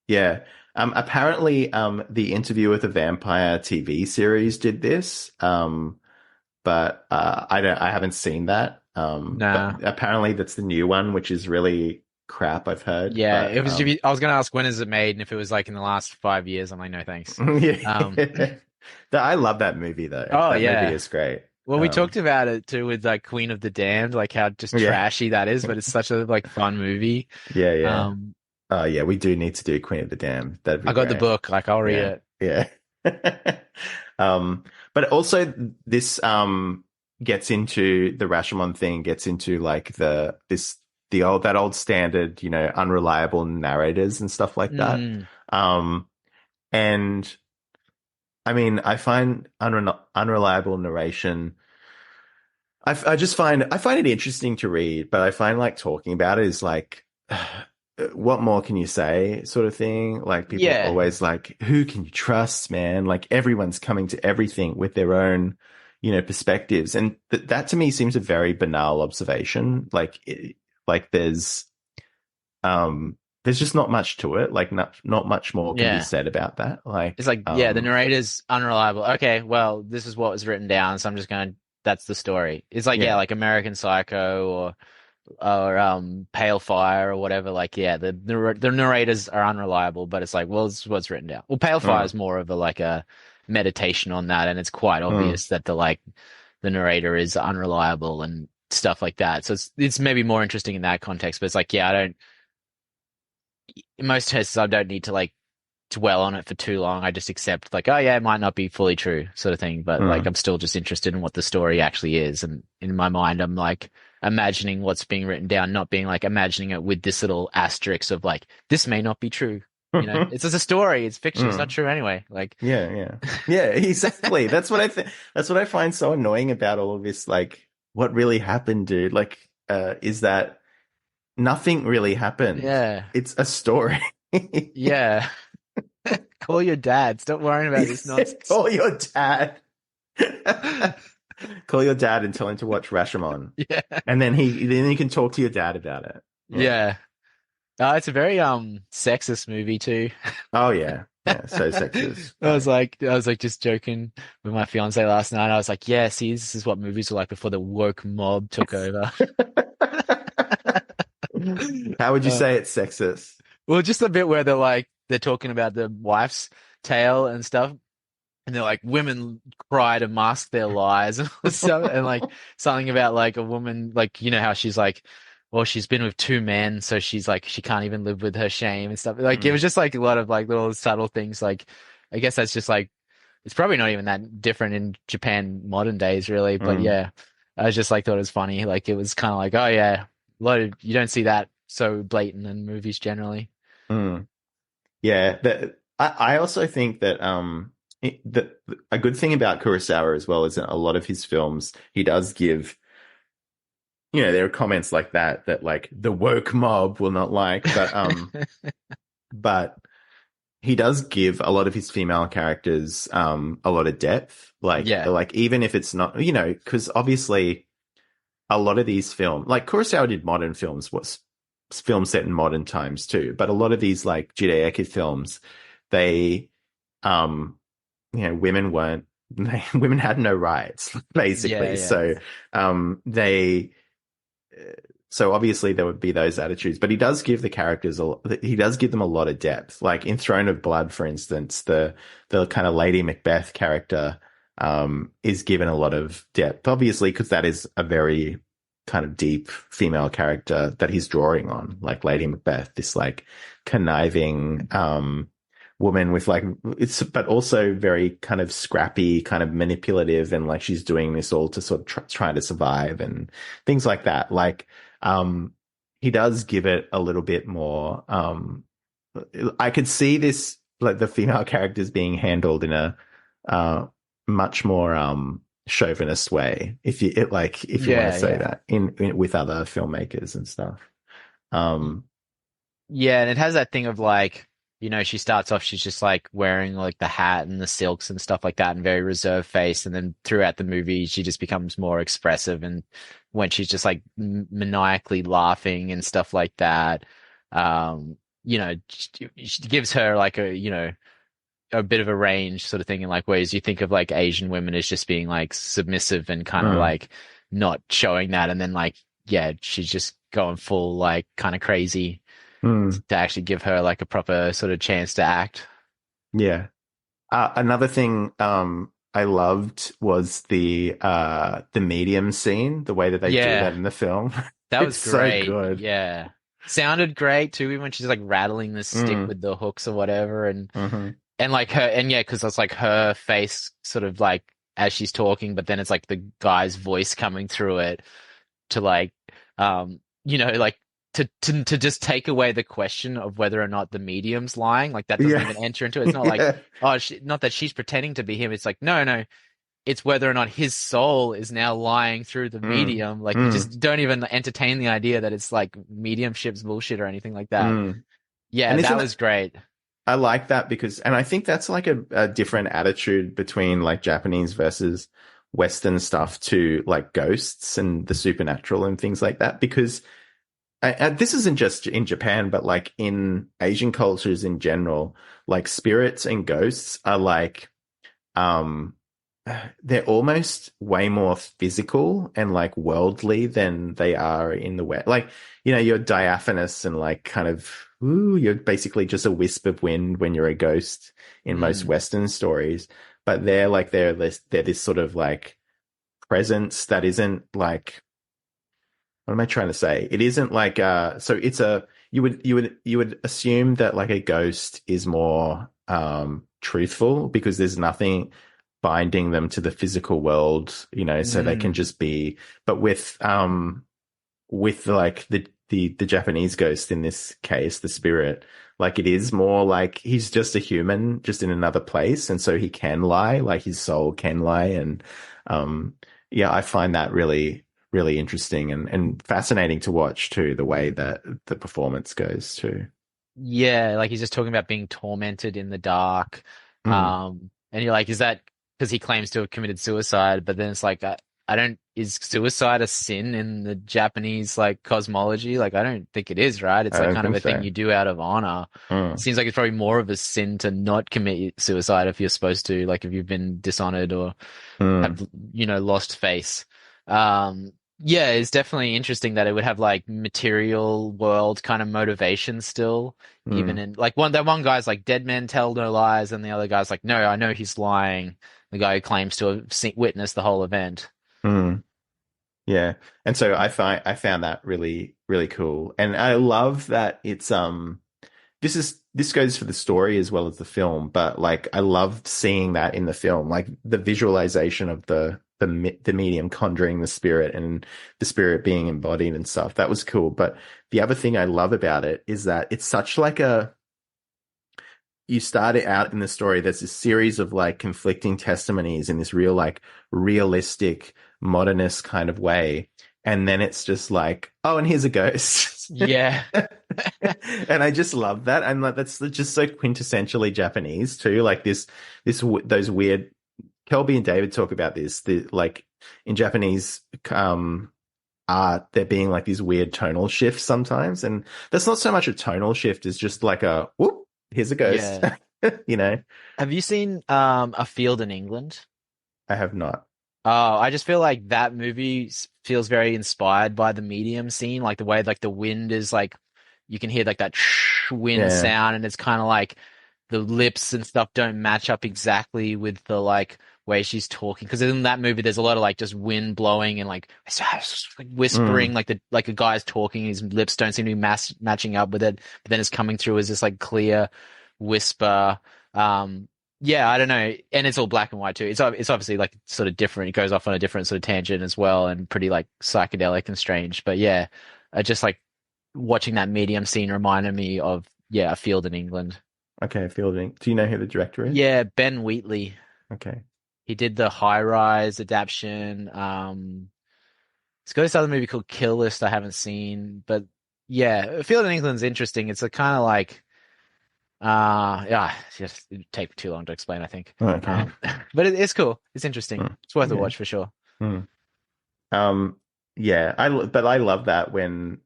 yeah. Apparently, the Interview with a Vampire TV series did this. But I haven't seen that. But Nah. apparently that's the new one, which is really crap, I've heard. Yeah, But it was. I was gonna ask when is it made, and if it was like in the last 5 years, I'm like, no thanks. Um, yeah. I love that movie though. oh That movie yeah. is great. Well, we talked about it too with like Queen of the Damned, like how just Yeah. trashy that is, but it's such a like fun movie. Yeah, yeah. Um, Oh yeah, we do need to do Queen of the Dam. That'd be I got the great. book, like I'll read Yeah. it. Yeah. But also this gets into the Rashomon thing, gets into like the old standard, you know, unreliable narrators and stuff like that. Mm, Um, and I mean, I find unreliable narration. I find it interesting to read, but I find like talking about it is like, what more can you say, sort of thing. Like people are yeah, always like, who can you trust, man? Like everyone's coming to everything with their own, you know, perspectives, and that to me seems a very banal observation. Like, like there's just not much to it. Like not much more can be yeah. said about that. It's Like, like, yeah, the narrator's unreliable. Okay, well, this is what was written down, so I'm just gonna. That's the story. It's like, yeah, yeah. like American Psycho or Pale Fire or whatever. Like, yeah, the narrators are unreliable, but it's like, well, it's what's written down. Well, Pale Fire Mm. is more of a like a meditation on that, and it's quite Mm. obvious that the narrator is unreliable and stuff like that. So it's maybe more interesting in that context. But it's like, yeah, I don't. In most cases, I don't need to like dwell on it for too long. I just accept like, oh yeah, it might not be fully true, sort of thing. But like, Mm. I'm still just interested in what the story actually is, and in my mind, I'm like imagining what's being written down, not being like imagining it with this little asterisk of like, this may not be true. You know, it's just a story. It's fiction. It's not Mm. true anyway. Like, Yeah, exactly. That's what I think. That's what I find so annoying about all of this. Like, what really happened, dude? Like, is that nothing really happened? yeah, It's a story. yeah. Call your dad. Stop worrying about this nonsense. Call your dad. Call your dad and tell him to watch Rashomon, Yeah, and then he can talk to your dad about it. Yeah. yeah. It's a very sexist movie too. Oh yeah. Yeah. So sexist. I was like just joking with my fiance last night. I was like, yeah, see, this is what movies were like before the woke mob took over. How would you Uh, say it's sexist? well, just a bit where they're talking about the wife's tale and stuff, and they're like, women cry to mask their lies and stuff, and like something about like a woman, like you know how she's like, well, she's been with two men, so she's like she can't even live with her shame and stuff. Like it was just like a lot of like little subtle things. Like I guess that's just like it's probably not even that different in Japan modern days, really. But Mm. yeah, I was just like thought it was funny. Like it was kind of like, oh yeah, a lot of you don't see that so blatant in movies generally. Mm. Yeah, I also think that a good thing about Kurosawa as well is that a lot of his films he does give, there are comments like that like the woke mob will not like, but he does give a lot of his female characters a lot of depth, Yeah, like even if it's not, because obviously a lot of these films, like Kurosawa did modern films, was films set in modern times too, but a lot of these like Judaic films, they women weren't women had no rights yeah, basically. yeah, They so obviously there would be those attitudes, but he does give the characters he does give them a lot of depth. Like in Throne of Blood, for instance, the kind of Lady Macbeth character is given a lot of depth, obviously, because that is a very kind of deep female character that he's drawing on, like Lady Macbeth, this like conniving woman with like but also very kind of scrappy, kind of manipulative, and like she's doing this all to sort of try to survive and things like that. Like he does give it a little bit more. I could see this, like the female characters being handled in a much more chauvinist way, if you want to say yeah. that in with other filmmakers and stuff. Um, Yeah, and it has that thing of like, you know, she starts off, she's just like wearing like the hat and the silks and stuff like that and very reserved face. And then throughout the movie, she just becomes more expressive. And when she's just like maniacally laughing and stuff like that, you know, she gives her like a bit of a range sort of thing. And like, whereas you think of like Asian women as just being like submissive and kind of like not showing that. And then like, yeah, she's just going full like kind of crazy to actually give her like a proper sort of chance to act. Yeah. Another thing I loved was the medium scene, the way that they do Yeah, that in the film. that It's was so great. good. Yeah. Sounded great too, even when she's like rattling the stick Mm. with the hooks or whatever. Hmm. And like her, and yeah, because it's like her face sort of like as she's talking, but then it's like the guy's voice coming through it to like, like to just take away the question of whether or not the medium's lying. Like that doesn't Yeah. even enter into it. It's not like, Yeah. oh, not that she's pretending to be him. It's like, no, it's whether or not his soul is now lying through the Mm. medium. Like you Mm. just don't even entertain the idea that it's like mediumship's bullshit or anything like that. Mm. Yeah, And that isn't was great. I like that because, and I think that's like a different attitude between like Japanese versus Western stuff to like ghosts and the supernatural and things like that. Because this isn't just in Japan, but like in Asian cultures in general, like spirits and ghosts are like, they're almost way more physical and like worldly than they are in the West. Like, you're diaphanous and like kind of, ooh, you're basically just a wisp of wind when you're a ghost in most Mm. Western stories. But they're this sort of like presence that isn't like, what am I trying to say? It isn't like so it's a you would assume that like a ghost is more truthful because there's nothing binding them to the physical world, so they can Mm. just be. But with like the Japanese ghost in this case, the spirit, like it is more like he's just a human, just in another place, and so he can lie, like his soul can lie, and yeah, I find that really really interesting and fascinating to watch too, the way that the performance goes too. Yeah, like he's just talking about being tormented in the dark. Mm. And you're like, is that because he claims to have committed suicide? But then it's like, I don't, is suicide a sin in the Japanese like cosmology? Like, I don't think it is, right? It's I like don't kind of think a thing so. you do out of honor. It Mm. seems like it's probably more of a sin to not commit suicide if you're supposed to, like if you've been dishonored or Mm. have, lost face. Um, yeah, it's definitely interesting that it would have like material world kind of motivation still, even Mm. in like that one guy's like dead men tell no lies, and the other guy's like, no, I know he's lying. The guy who claims to have witnessed the whole event. Mm. Yeah. And so I found that really, really cool. And I love that it's this goes for the story as well as the film, but like I loved seeing that in the film, like the visualization of the medium conjuring the spirit and the spirit being embodied and stuff. That was cool. But the other thing I love about it is that it's such like a you start it out in the story, there's this series of like conflicting testimonies in this real, like realistic, modernist kind of way. And then it's just like, oh, and here's a ghost. Yeah. And I just love that. And like, that's just so quintessentially Japanese too. Like those weird, Kelby and David talk about this, like in Japanese, art, there being like these weird tonal shifts sometimes. And that's not so much a tonal shift, it's just like a whoop, here's a ghost. Yeah. you know, Have you seen A Field in England? I have not. Oh, I just feel like that movie feels very inspired by the medium scene, like the way like the wind is like you can hear like that wind Yeah. sound, and it's kind of like the lips and stuff don't match up exactly with the like way she's talking. Because in that movie, there's a lot of like just wind blowing and like whispering, Mm. like a guy's talking, his lips don't seem to be matching up with it, but then it's coming through as this like clear whisper. Um, yeah, I don't know, and it's all black and white too. It's obviously like sort of different. It goes off on a different sort of tangent as well, and pretty like psychedelic and strange. But yeah, I just like watching that medium scene reminded me of A Field in England. Okay, Fielding. Do you know who the director is? Yeah, Ben Wheatley. Okay. He did the High Rise adaptation. He's got this other movie called Kill List I haven't seen, but yeah, A Field in England's interesting. It's a kind of like yeah, it's just it'd take too long to explain, I think. Okay. But it's cool. It's interesting. Mm. It's worth a Okay. watch for sure. Mm. Um, yeah, but I love that when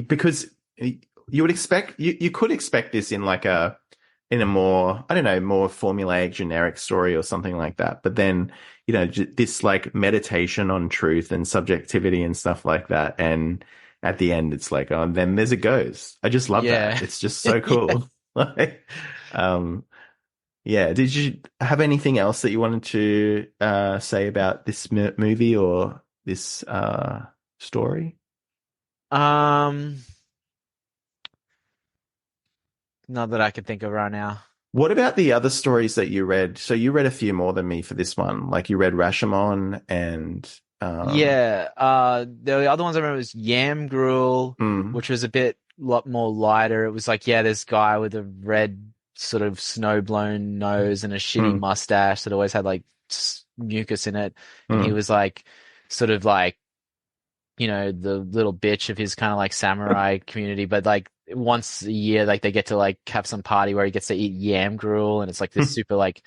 because you would expect you could expect this in like in a more, I don't know, more formulaic generic story or something like that, but then this like meditation on truth and subjectivity and stuff like that, and at the end it's like, oh, and then there's a ghost. I just love that. Yeah. It's just so Yeah. cool. Like, um yeah, did you have anything else that you wanted to say about this movie or this story? Um, Not that I can think of right now. What about the other stories that you read? So you read a few more than me for this one. Like you read Rashomon and Yeah, the other ones I remember was Yam Gruel, mm, which was a bit lot more lighter. It was like, yeah, this guy with a red sort of snow-blown nose and a shitty mm, mustache that always had like mucus in it, and he mm, was like, sort of like, the little bitch of his kind of like samurai community, but like once a year, like they get to like have some party where he gets to eat yam gruel, and it's like this super like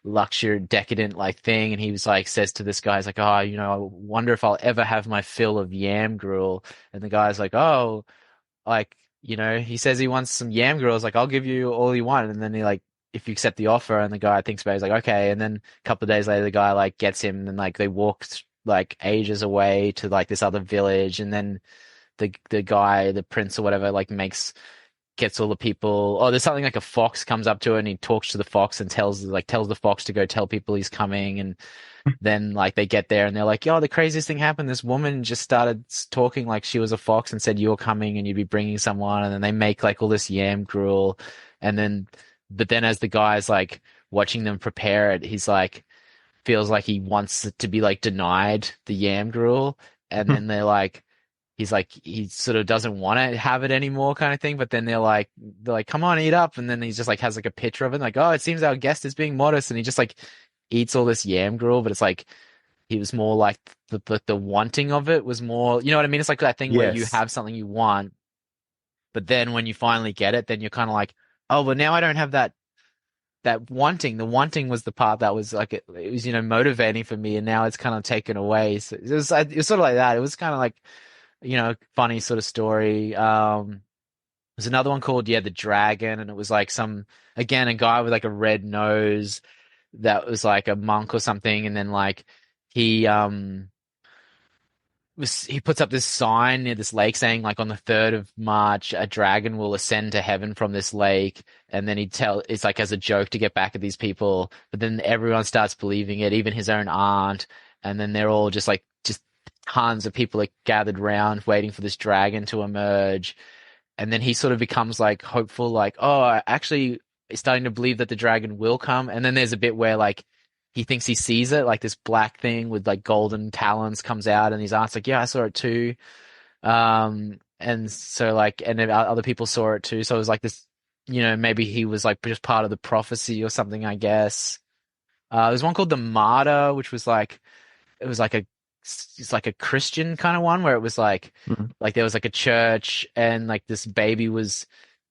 luxury decadent like thing, and he was like says to this guy, he's like, oh, I wonder if I'll ever have my fill of yam gruel, and the guy's like, oh, like he says he wants some yam gruel, like I'll give you all you want, and then he like if you accept the offer, and the guy thinks about it, he's like, okay. And then a couple of days later, the guy like gets him, and like they walk like ages away to like this other village, and then the guy, the prince or whatever, like gets all the people. Oh, there's something like a fox comes up to it, and he talks to the fox and tells the fox to go tell people he's coming. And then like they get there and they're like, yo, the craziest thing happened. This woman just started talking like she was a fox and said you're coming and you'd be bringing someone. And then they make like all this yam gruel. And then, but then as the guy's like watching them prepare it, he's like, feels like he wants it to be like denied the yam gruel. And then they're like, he's like, he sort of doesn't want to have it anymore kind of thing. But then they're like, come on, eat up. And then he just like has like a picture of it. Like, oh, it seems our guest is being modest. And he just like eats all this yam gruel, but it's like, he was more like the wanting of it was more, you know what I mean? It's like that thing where you have something you want, but then when you finally get it, then you're kind of like, oh, well now I don't have that wanting. The wanting was the part that was like, it was, you know, motivating for me. And now it's kind of taken away. So it was sort of like that. It was kind of like, you know, funny sort of story. There's another one called, The Dragon. And it was like a guy with like a red nose that was like a monk or something. And then like he puts up this sign near this lake saying like on the 3rd of March, a dragon will ascend to heaven from this lake. And then it's like as a joke to get back at these people. But then everyone starts believing it, even his own aunt. And then they're all just tons of people like gathered round waiting for this dragon to emerge. And then he sort of becomes like hopeful, like, oh, I actually starting to believe that the dragon will come. And then there's a bit where like he thinks he sees it, like this black thing with like golden talons comes out, and his aunt's like, yeah, I saw it too. And so like, and then other people saw it too. So it was like this, you know, maybe he was like just part of the prophecy or something, I guess. There's one called The Martyr, which was like, it's like a Christian kind of one where it was like, like there was like a church and like this baby was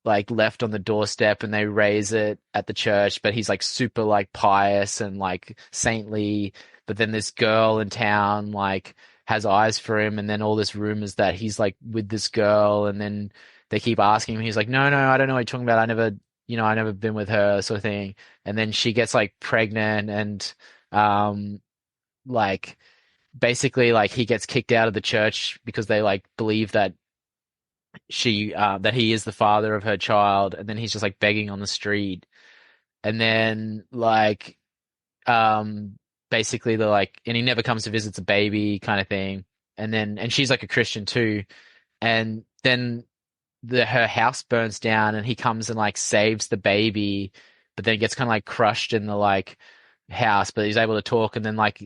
like left on the doorstep and they raise it at the church, but he's like super like pious and like saintly. But then this girl in town like has eyes for him, and then all this rumors that he's like with this girl, and then they keep asking him. He's like, no, I don't know what you're talking about. I never been with her, sort of thing. And then she gets like pregnant, and like basically like he gets kicked out of the church because they like believe that that he is the father of her child. And then he's just like begging on the street. And then like basically they're like, and he never comes to visit the baby kind of thing. And she's like a Christian too. And then her house burns down, and he comes and like saves the baby, but then it gets kind of like crushed in the like house, but he's able to talk. And then like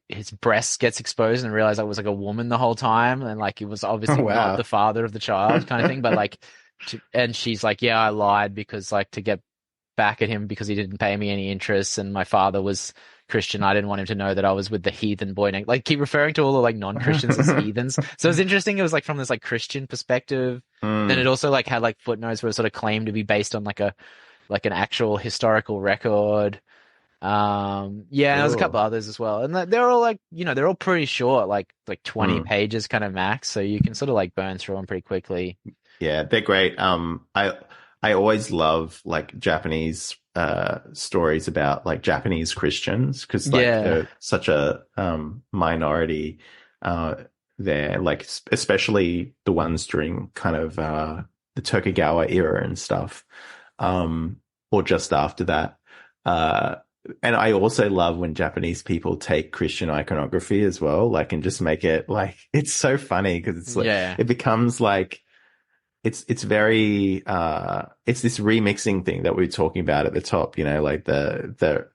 his breast gets exposed and realize it was like a woman the whole time, and like it was obviously not the father of the child kind of thing. But like and she's like, yeah, I lied because like to get back at him because he didn't pay me any interest, and my father was Christian. I didn't want him to know that I was with the heathen boy. Like keep referring to all the like non-Christians as heathens. So it's interesting. It was like from this like Christian perspective. Then it also like had like footnotes where it sort of claimed to be based on like an actual historical record. There's a couple others as well, and they're all like, you know, they're all pretty short, like 20 pages kind of max, so you can sort of like burn through them pretty quickly. Yeah, they're great. I always love like Japanese stories about like Japanese Christians, because like they're such a minority there, like especially the ones during kind of the Tokugawa era and stuff, or just after that. And I also love when Japanese people take Christian iconography as well, like, and just make it like, it's so funny because it's like, it becomes like, it's very, it's this remixing thing that we were talking about at the top, you know, like the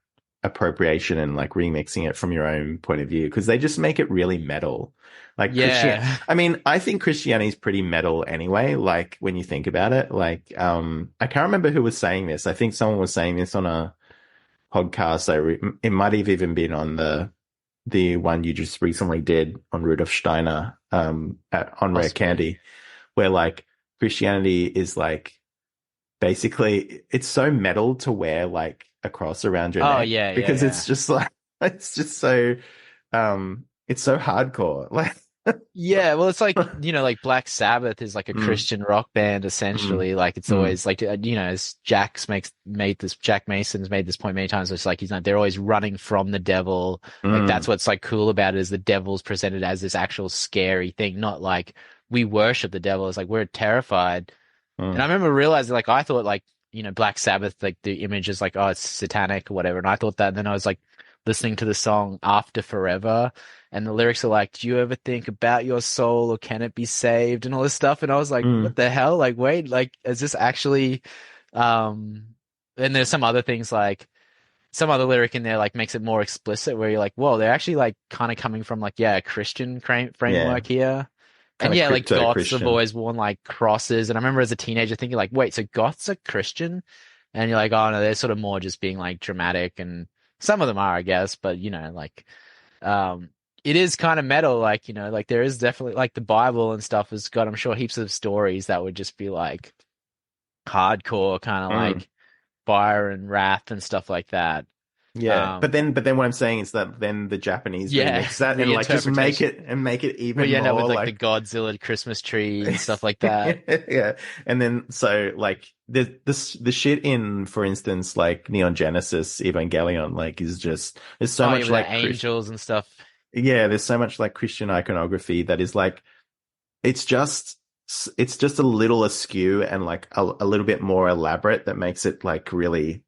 appropriation and like remixing it from your own point of view, because they just make it really metal. Like, I mean, I think Christianity is pretty metal anyway, like when you think about it. Like, I can't remember who was saying this. I think someone was saying this on a podcast. It might have even been on the one you just recently did on Rudolf Steiner, on Rare Candy, where like Christianity is like, basically it's so metal to wear like a cross around your neck, because it's just like, it's just so, it's so hardcore. Like, Yeah, well, it's like, like Black Sabbath is like a Mm, Christian rock band essentially. mm, Like it's mm, always like, as Jack Mason's made this point many times. It's like they're always running from the devil. Like that's mm, what's like cool about it is the devil's presented as this actual scary thing, not like we worship the devil. It's like we're terrified. And I mm. remember realizing like I thought like, Black Sabbath, like the image is like, oh, it's satanic or whatever. And I thought that, and then I was like listening to the song After Forever. And the lyrics are like, do you ever think about your soul or can it be saved and all this stuff? And I was like, what Mm. the hell? Like, wait, like, is this actually, um, and there's some other things like some other lyric in there like makes it more explicit where you're like, whoa, they're actually like kind of coming from like, yeah, a Christian Yeah, framework here. And kind of yeah, like crypto goths have Christian. always worn like crosses. And I remember as a teenager thinking like, wait, so goths are Christian? And you're like, oh no, they're sort of more just being like dramatic and some of them are, I guess, but like um, it is kind of metal, like, like there is definitely like the Bible and stuff has got, I'm sure, heaps of stories that would just be like hardcore, kind of Mm. like fire and wrath and stuff like that. Yeah, but Um, then what I'm saying is that then the Japanese yeah, remix that and like just reinterpretation. make it Where even you end up with more like the like Godzilla Christmas tree and stuff like that. yeah, and then so like the shit in, for instance, like Neon Genesis Evangelion, like is just there's so Oh yeah, much with the like Chris, angels and stuff. yeah, there's so much like Christian iconography that is like it's just it's just a little askew and like a little bit more elaborate that makes it like really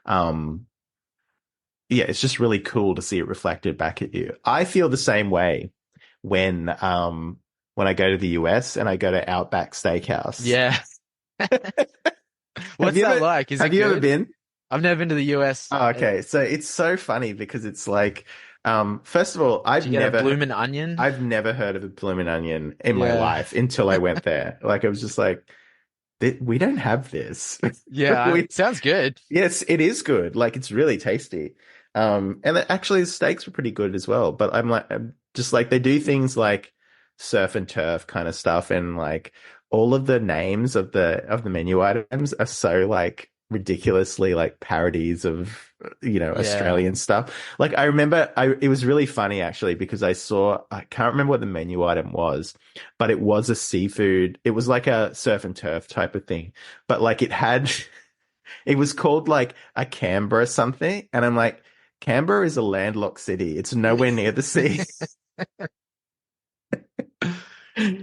um yeah, it's just really cool to see it reflected back at you. I feel the same way when I go to the US and I go to Outback Steakhouse. Yeah. Have What's you that ever like? Is have it you ever good? been? I've never been to the US. Oh, okay. So it's so funny because it's like first of all, Do you get a bloomin' onion? I've never heard of a bloomin' onion in my Yeah. life until I went there. Like I was just like, we don't have this. Yeah. We Sounds good. Yes, it is good. Like it's really tasty. And actually the steaks were pretty good as well. But I'm just like they do things like surf and turf kind of stuff, and like all of the names of the menu items are so like ridiculously like parodies of Yeah. Australian stuff. Like I remember it was really funny actually because I can't remember what the menu item was, but it was a seafood. It was like a surf and turf type of thing, but like it had. It was called like a Canberra or something. And I'm like, Canberra is a landlocked city. It's nowhere near the sea.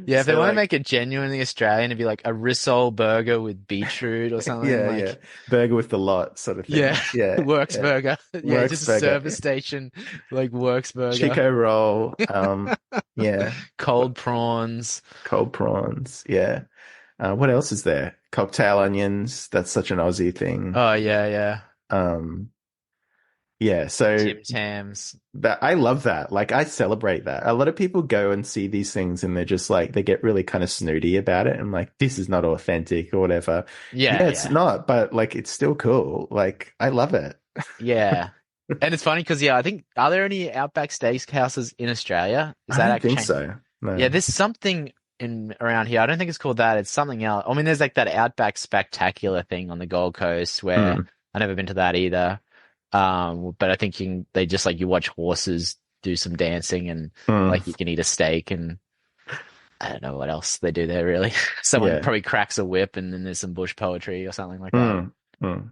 Yeah, if they So want to like, make it genuinely Australian, it'd be like a rissole burger with beetroot or something. yeah, yeah. Like, Burger with the lot sort of yeah, thing. Yeah, Works yeah. burger. Yeah, Works just a burger. service station, like Works burger. Chico roll. Yeah. Cold prawns. Cold prawns. Yeah. What else is there? Cocktail onions. That's such an Aussie thing. Oh, yeah, yeah. Um, yeah. So Tim Tams. that I love that. Like I celebrate that. A lot of people go and see these things and they're just like they get really kind of snooty about it and like this is not authentic or whatever. Yeah, Yeah, it's yeah. not, but like it's still cool. Like I love it. Yeah. And it's funny because, yeah, I think, are there any Outback Steakhouses in Australia? Is I that don't actually think changed? so. Yeah, No. there's something in around here. I don't think it's called that. It's something else. I mean, there's like that Outback Spectacular thing on the Gold Coast where Mm, I've never been to that either. But I think they just like you watch horses do some dancing and like you mm, can eat a steak and I don't know what else they do there really. Someone yeah. probably cracks a whip and then there's some bush poetry or something like that. Mm, mm.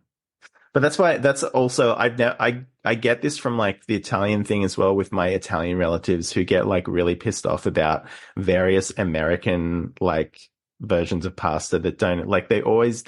But that's also I get this from like the Italian thing as well with my Italian relatives who get like really pissed off about various American like versions of pasta that don't like they're always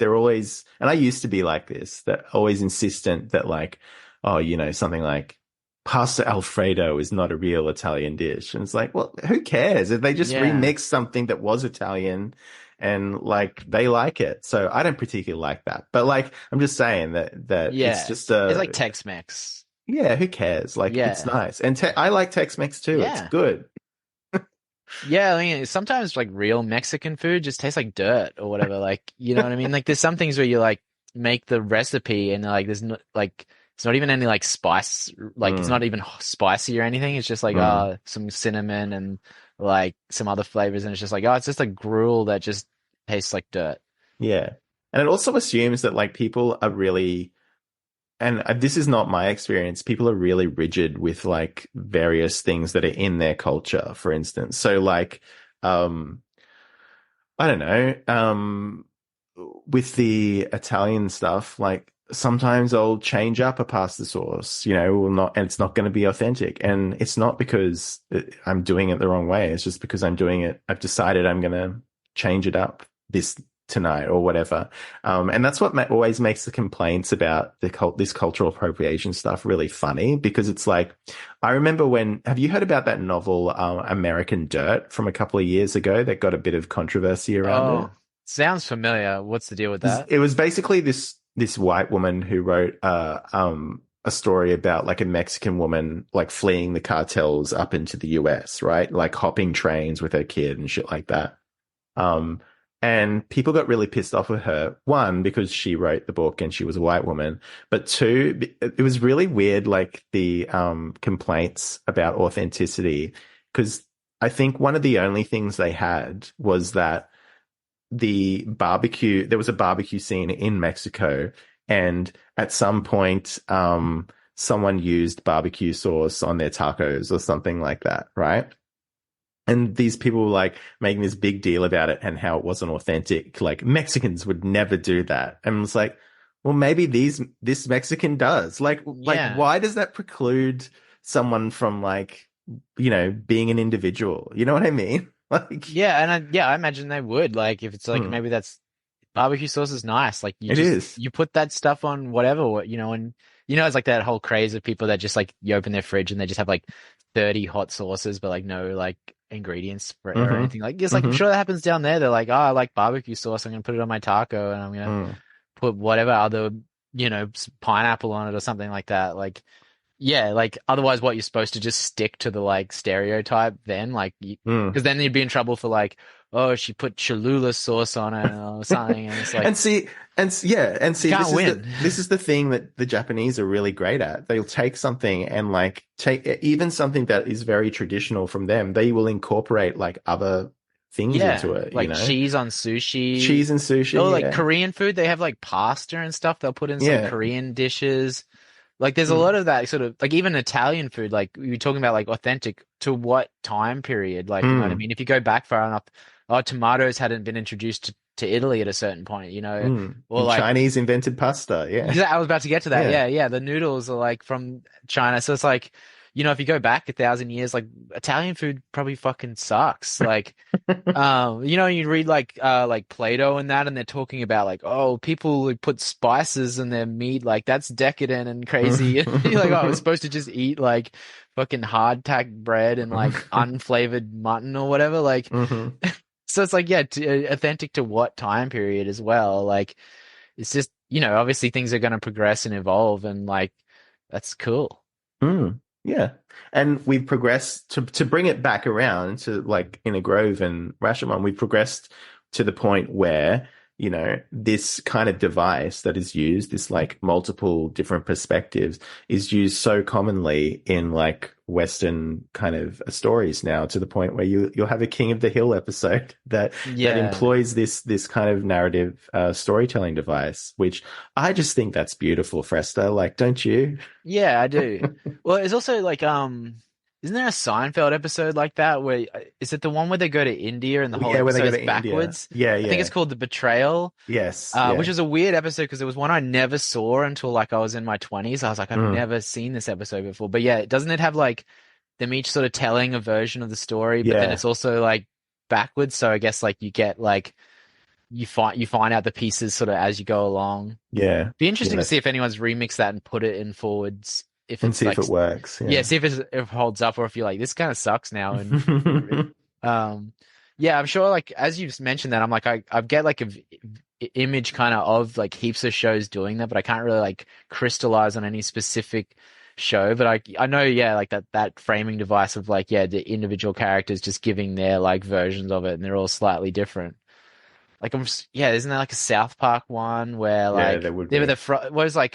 and I used to be like this that always insistent that like oh something like pasta Alfredo is not a real Italian dish and it's like well who cares if they just Yeah. remix something that was Italian and like they like it. So I don't particularly like that. But like I'm just saying that it's Yeah. just It's like Tex-Mex. yeah, who cares? Like it's Yeah. nice. And I like Tex-Mex too. It's Yeah. good. Yeah, I mean, sometimes like real Mexican food just tastes like dirt or whatever. Like, you know what I mean? Like, there's some things where you like make the recipe and like there's not like it's not even any like spice, like it's Mm, not even spicy or anything. It's just like mm, some cinnamon and like some other flavors, and it's just like it's just a gruel that just tastes like dirt. yeah. And it also assumes that like people are really and this is not my experience. People are really rigid with like various things that are in their culture, for instance. So like, I don't know, with the Italian stuff, like sometimes I'll change up a pasta sauce, will not, and it's not going to be authentic. And it's not because I'm doing it the wrong way. It's just because I've decided I'm going to change it up this tonight or whatever. And that's what always makes the complaints about this cultural appropriation stuff really funny, because it's like, I remember have you heard about that novel, American Dirt, from a couple of years ago that got a bit of controversy around it? Sounds familiar. What's the deal with that? It was basically this white woman who wrote, a story about like a Mexican woman like fleeing the cartels up into the US, right? Like hopping trains with her kid and shit like that. And people got really pissed off with her. One, because she wrote the book and she was a white woman. But two, it was really weird, like the complaints about authenticity. Because I think one of the only things they had was that there was a barbecue scene in Mexico. And at some point, someone used barbecue sauce on their tacos or something like that, right? And these people were like making this big deal about it and how it wasn't authentic. Like Mexicans would never do that. And it's like, well, maybe this Mexican does. Like why does that preclude someone from like, being an individual? You know what I mean? Like, Yeah, and I imagine they would. Like if it's like maybe that's barbecue sauce is nice. Like you put that stuff on whatever, and it's like that whole craze of people that just like you open their fridge and they just have like 30 hot sauces, but like no like ingredients or anything. Like just like I'm sure that happens down there. They're like, oh, I like barbecue sauce. I'm gonna put it on my taco, and I'm gonna put whatever other pineapple on it or something like that. Like, yeah, like otherwise, what you're supposed to just stick to the like stereotype then, like, because then you'd be in trouble for like, oh, she put Cholula sauce on it or something, and it's like, and see, this is the thing that the Japanese are really great at. They'll take something and like take even something that is very traditional from them. They will incorporate like other things into it, like cheese on sushi, or like Korean food. They have like pasta and stuff. They'll put in some Korean dishes. Like there's a lot of that sort of like even Italian food, like we were talking about like authentic to what time period, like you know what I mean? If you go back far enough, tomatoes hadn't been introduced to Italy at a certain point, or like Chinese invented pasta. Yeah. I was about to get to that. Yeah. The noodles are like from China. So it's like, if you go back 1,000 years, like Italian food probably fucking sucks. Like, you read like Plato and that, and they're talking about like, oh, people who put spices in their meat, like that's decadent and crazy. You're like, oh, I was supposed to just eat like fucking hardtack bread and like unflavored mutton or whatever. Like, so it's like, authentic to what time period as well. Like, it's just, obviously things are going to progress and evolve, and like, that's cool. Yeah. And we've progressed to bring it back around to like Inner Grove and Rashomon. We've progressed to the point where, this kind of device that is used, this like multiple different perspectives is used so commonly in like Western kind of stories now, to the point where you'll have a King of the Hill episode that employs this kind of narrative storytelling device, which I just think that's beautiful, Fresta. Like, don't you? Yeah, I do. Well, it's also like, isn't there a Seinfeld episode like that where is it the one where they go to India and the whole episode's backwards? India. Yeah. I think it's called The Betrayal. Yes. Which is a weird episode because it was one I never saw until like I was in my 20s. I was like, I've never seen this episode before. But yeah, doesn't it have like them each sort of telling a version of the story, but then it's also like backwards. So I guess like you get like you find out the pieces sort of as you go along. Yeah. Be interesting to see if anyone's remixed that and put it in forwards. And see if it works. Yeah, see if it holds up, or if you're like, this kind of sucks now. And I'm sure. Like as you've mentioned that, I'm like, I get like a image kind of like heaps of shows doing that, but I can't really like crystallize on any specific show. But I know, like that framing device of like, the individual characters just giving their like versions of it, and they're all slightly different. Like isn't there like a South Park one where like there would they be. were was like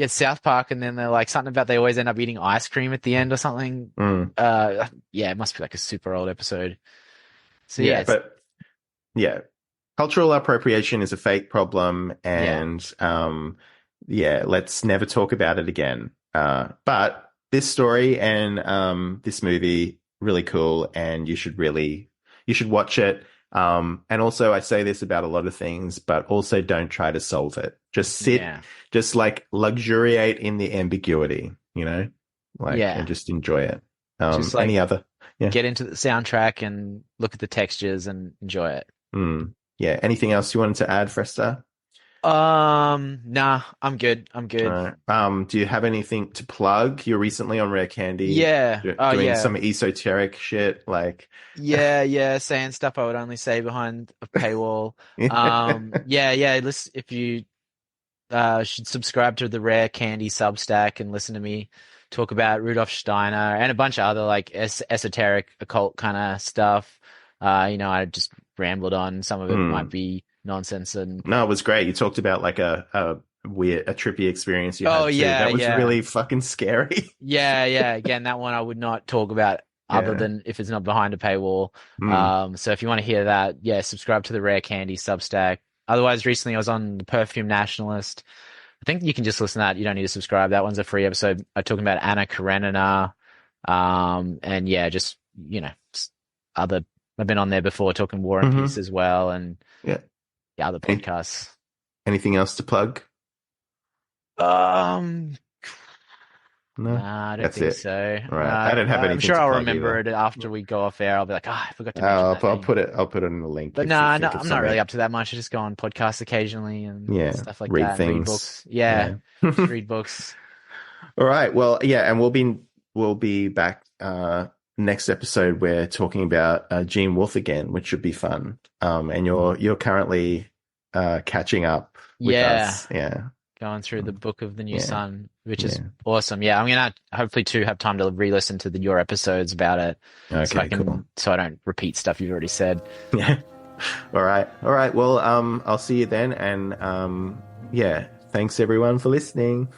South Park, and then they're like something about they always end up eating ice cream at the end or something. It must be like a super old episode. So cultural appropriation is a fake problem, and yeah, let's never talk about it again. But this story and this movie really cool, and you should watch it. And also I say this about a lot of things, but also don't try to solve it. Just sit, Yeah. just like luxuriate in the ambiguity, like Yeah. and just enjoy it. Just like Any other? Yeah. get into the soundtrack and look at the textures and enjoy it. Yeah. Anything else you wanted to add, Fresta? Nah, I'm good. I'm good. Do you have anything to plug? You're recently on Rare Candy. Yeah. Oh, doing yeah. some esoteric shit, like Yeah, saying stuff I would only say behind a paywall. Yeah. Listen, if you should subscribe to the Rare Candy Substack and listen to me talk about Rudolf Steiner and a bunch of other like esoteric occult kind of stuff. I just rambled on. Some of it might be nonsense and No, it was great. You talked about like a trippy experience you had too. yeah, That was yeah. really fucking scary. Yeah. Again, that one I would not talk about other than if it's not behind a paywall. So if you want to hear that, yeah, subscribe to the Rare Candy Substack. Otherwise, recently I was on the Perfume Nationalist. I think you can just listen to that. You don't need to subscribe. That one's a free episode. I'm talking about Anna Karenina. And yeah, just, other, I've been on there before talking War and Peace as well. And yeah, other podcasts. Anything else to plug? No, nah, I don't think so. Right. I don't have anything. I'm sure to I'll plug remember either. it after we go off air. I'll be like, I forgot to mention that I'll thing. put it in the link. But if no, you I'm think of not something. really up to that much. I just go on podcasts occasionally and stuff like read that. things. Read books. Yeah. Just read books. All right. Well, yeah, and we'll be back next episode. We're talking about Gene Wolfe again, which should be fun. And you're currently catching up with us. Yeah. Going through the Book of the New Sun, which is awesome. Yeah, I'm gonna hopefully too have time to re-listen to your episodes about it, Okay, so I don't repeat stuff you've already said. Yeah. All right. Well, I'll see you then, and thanks everyone for listening.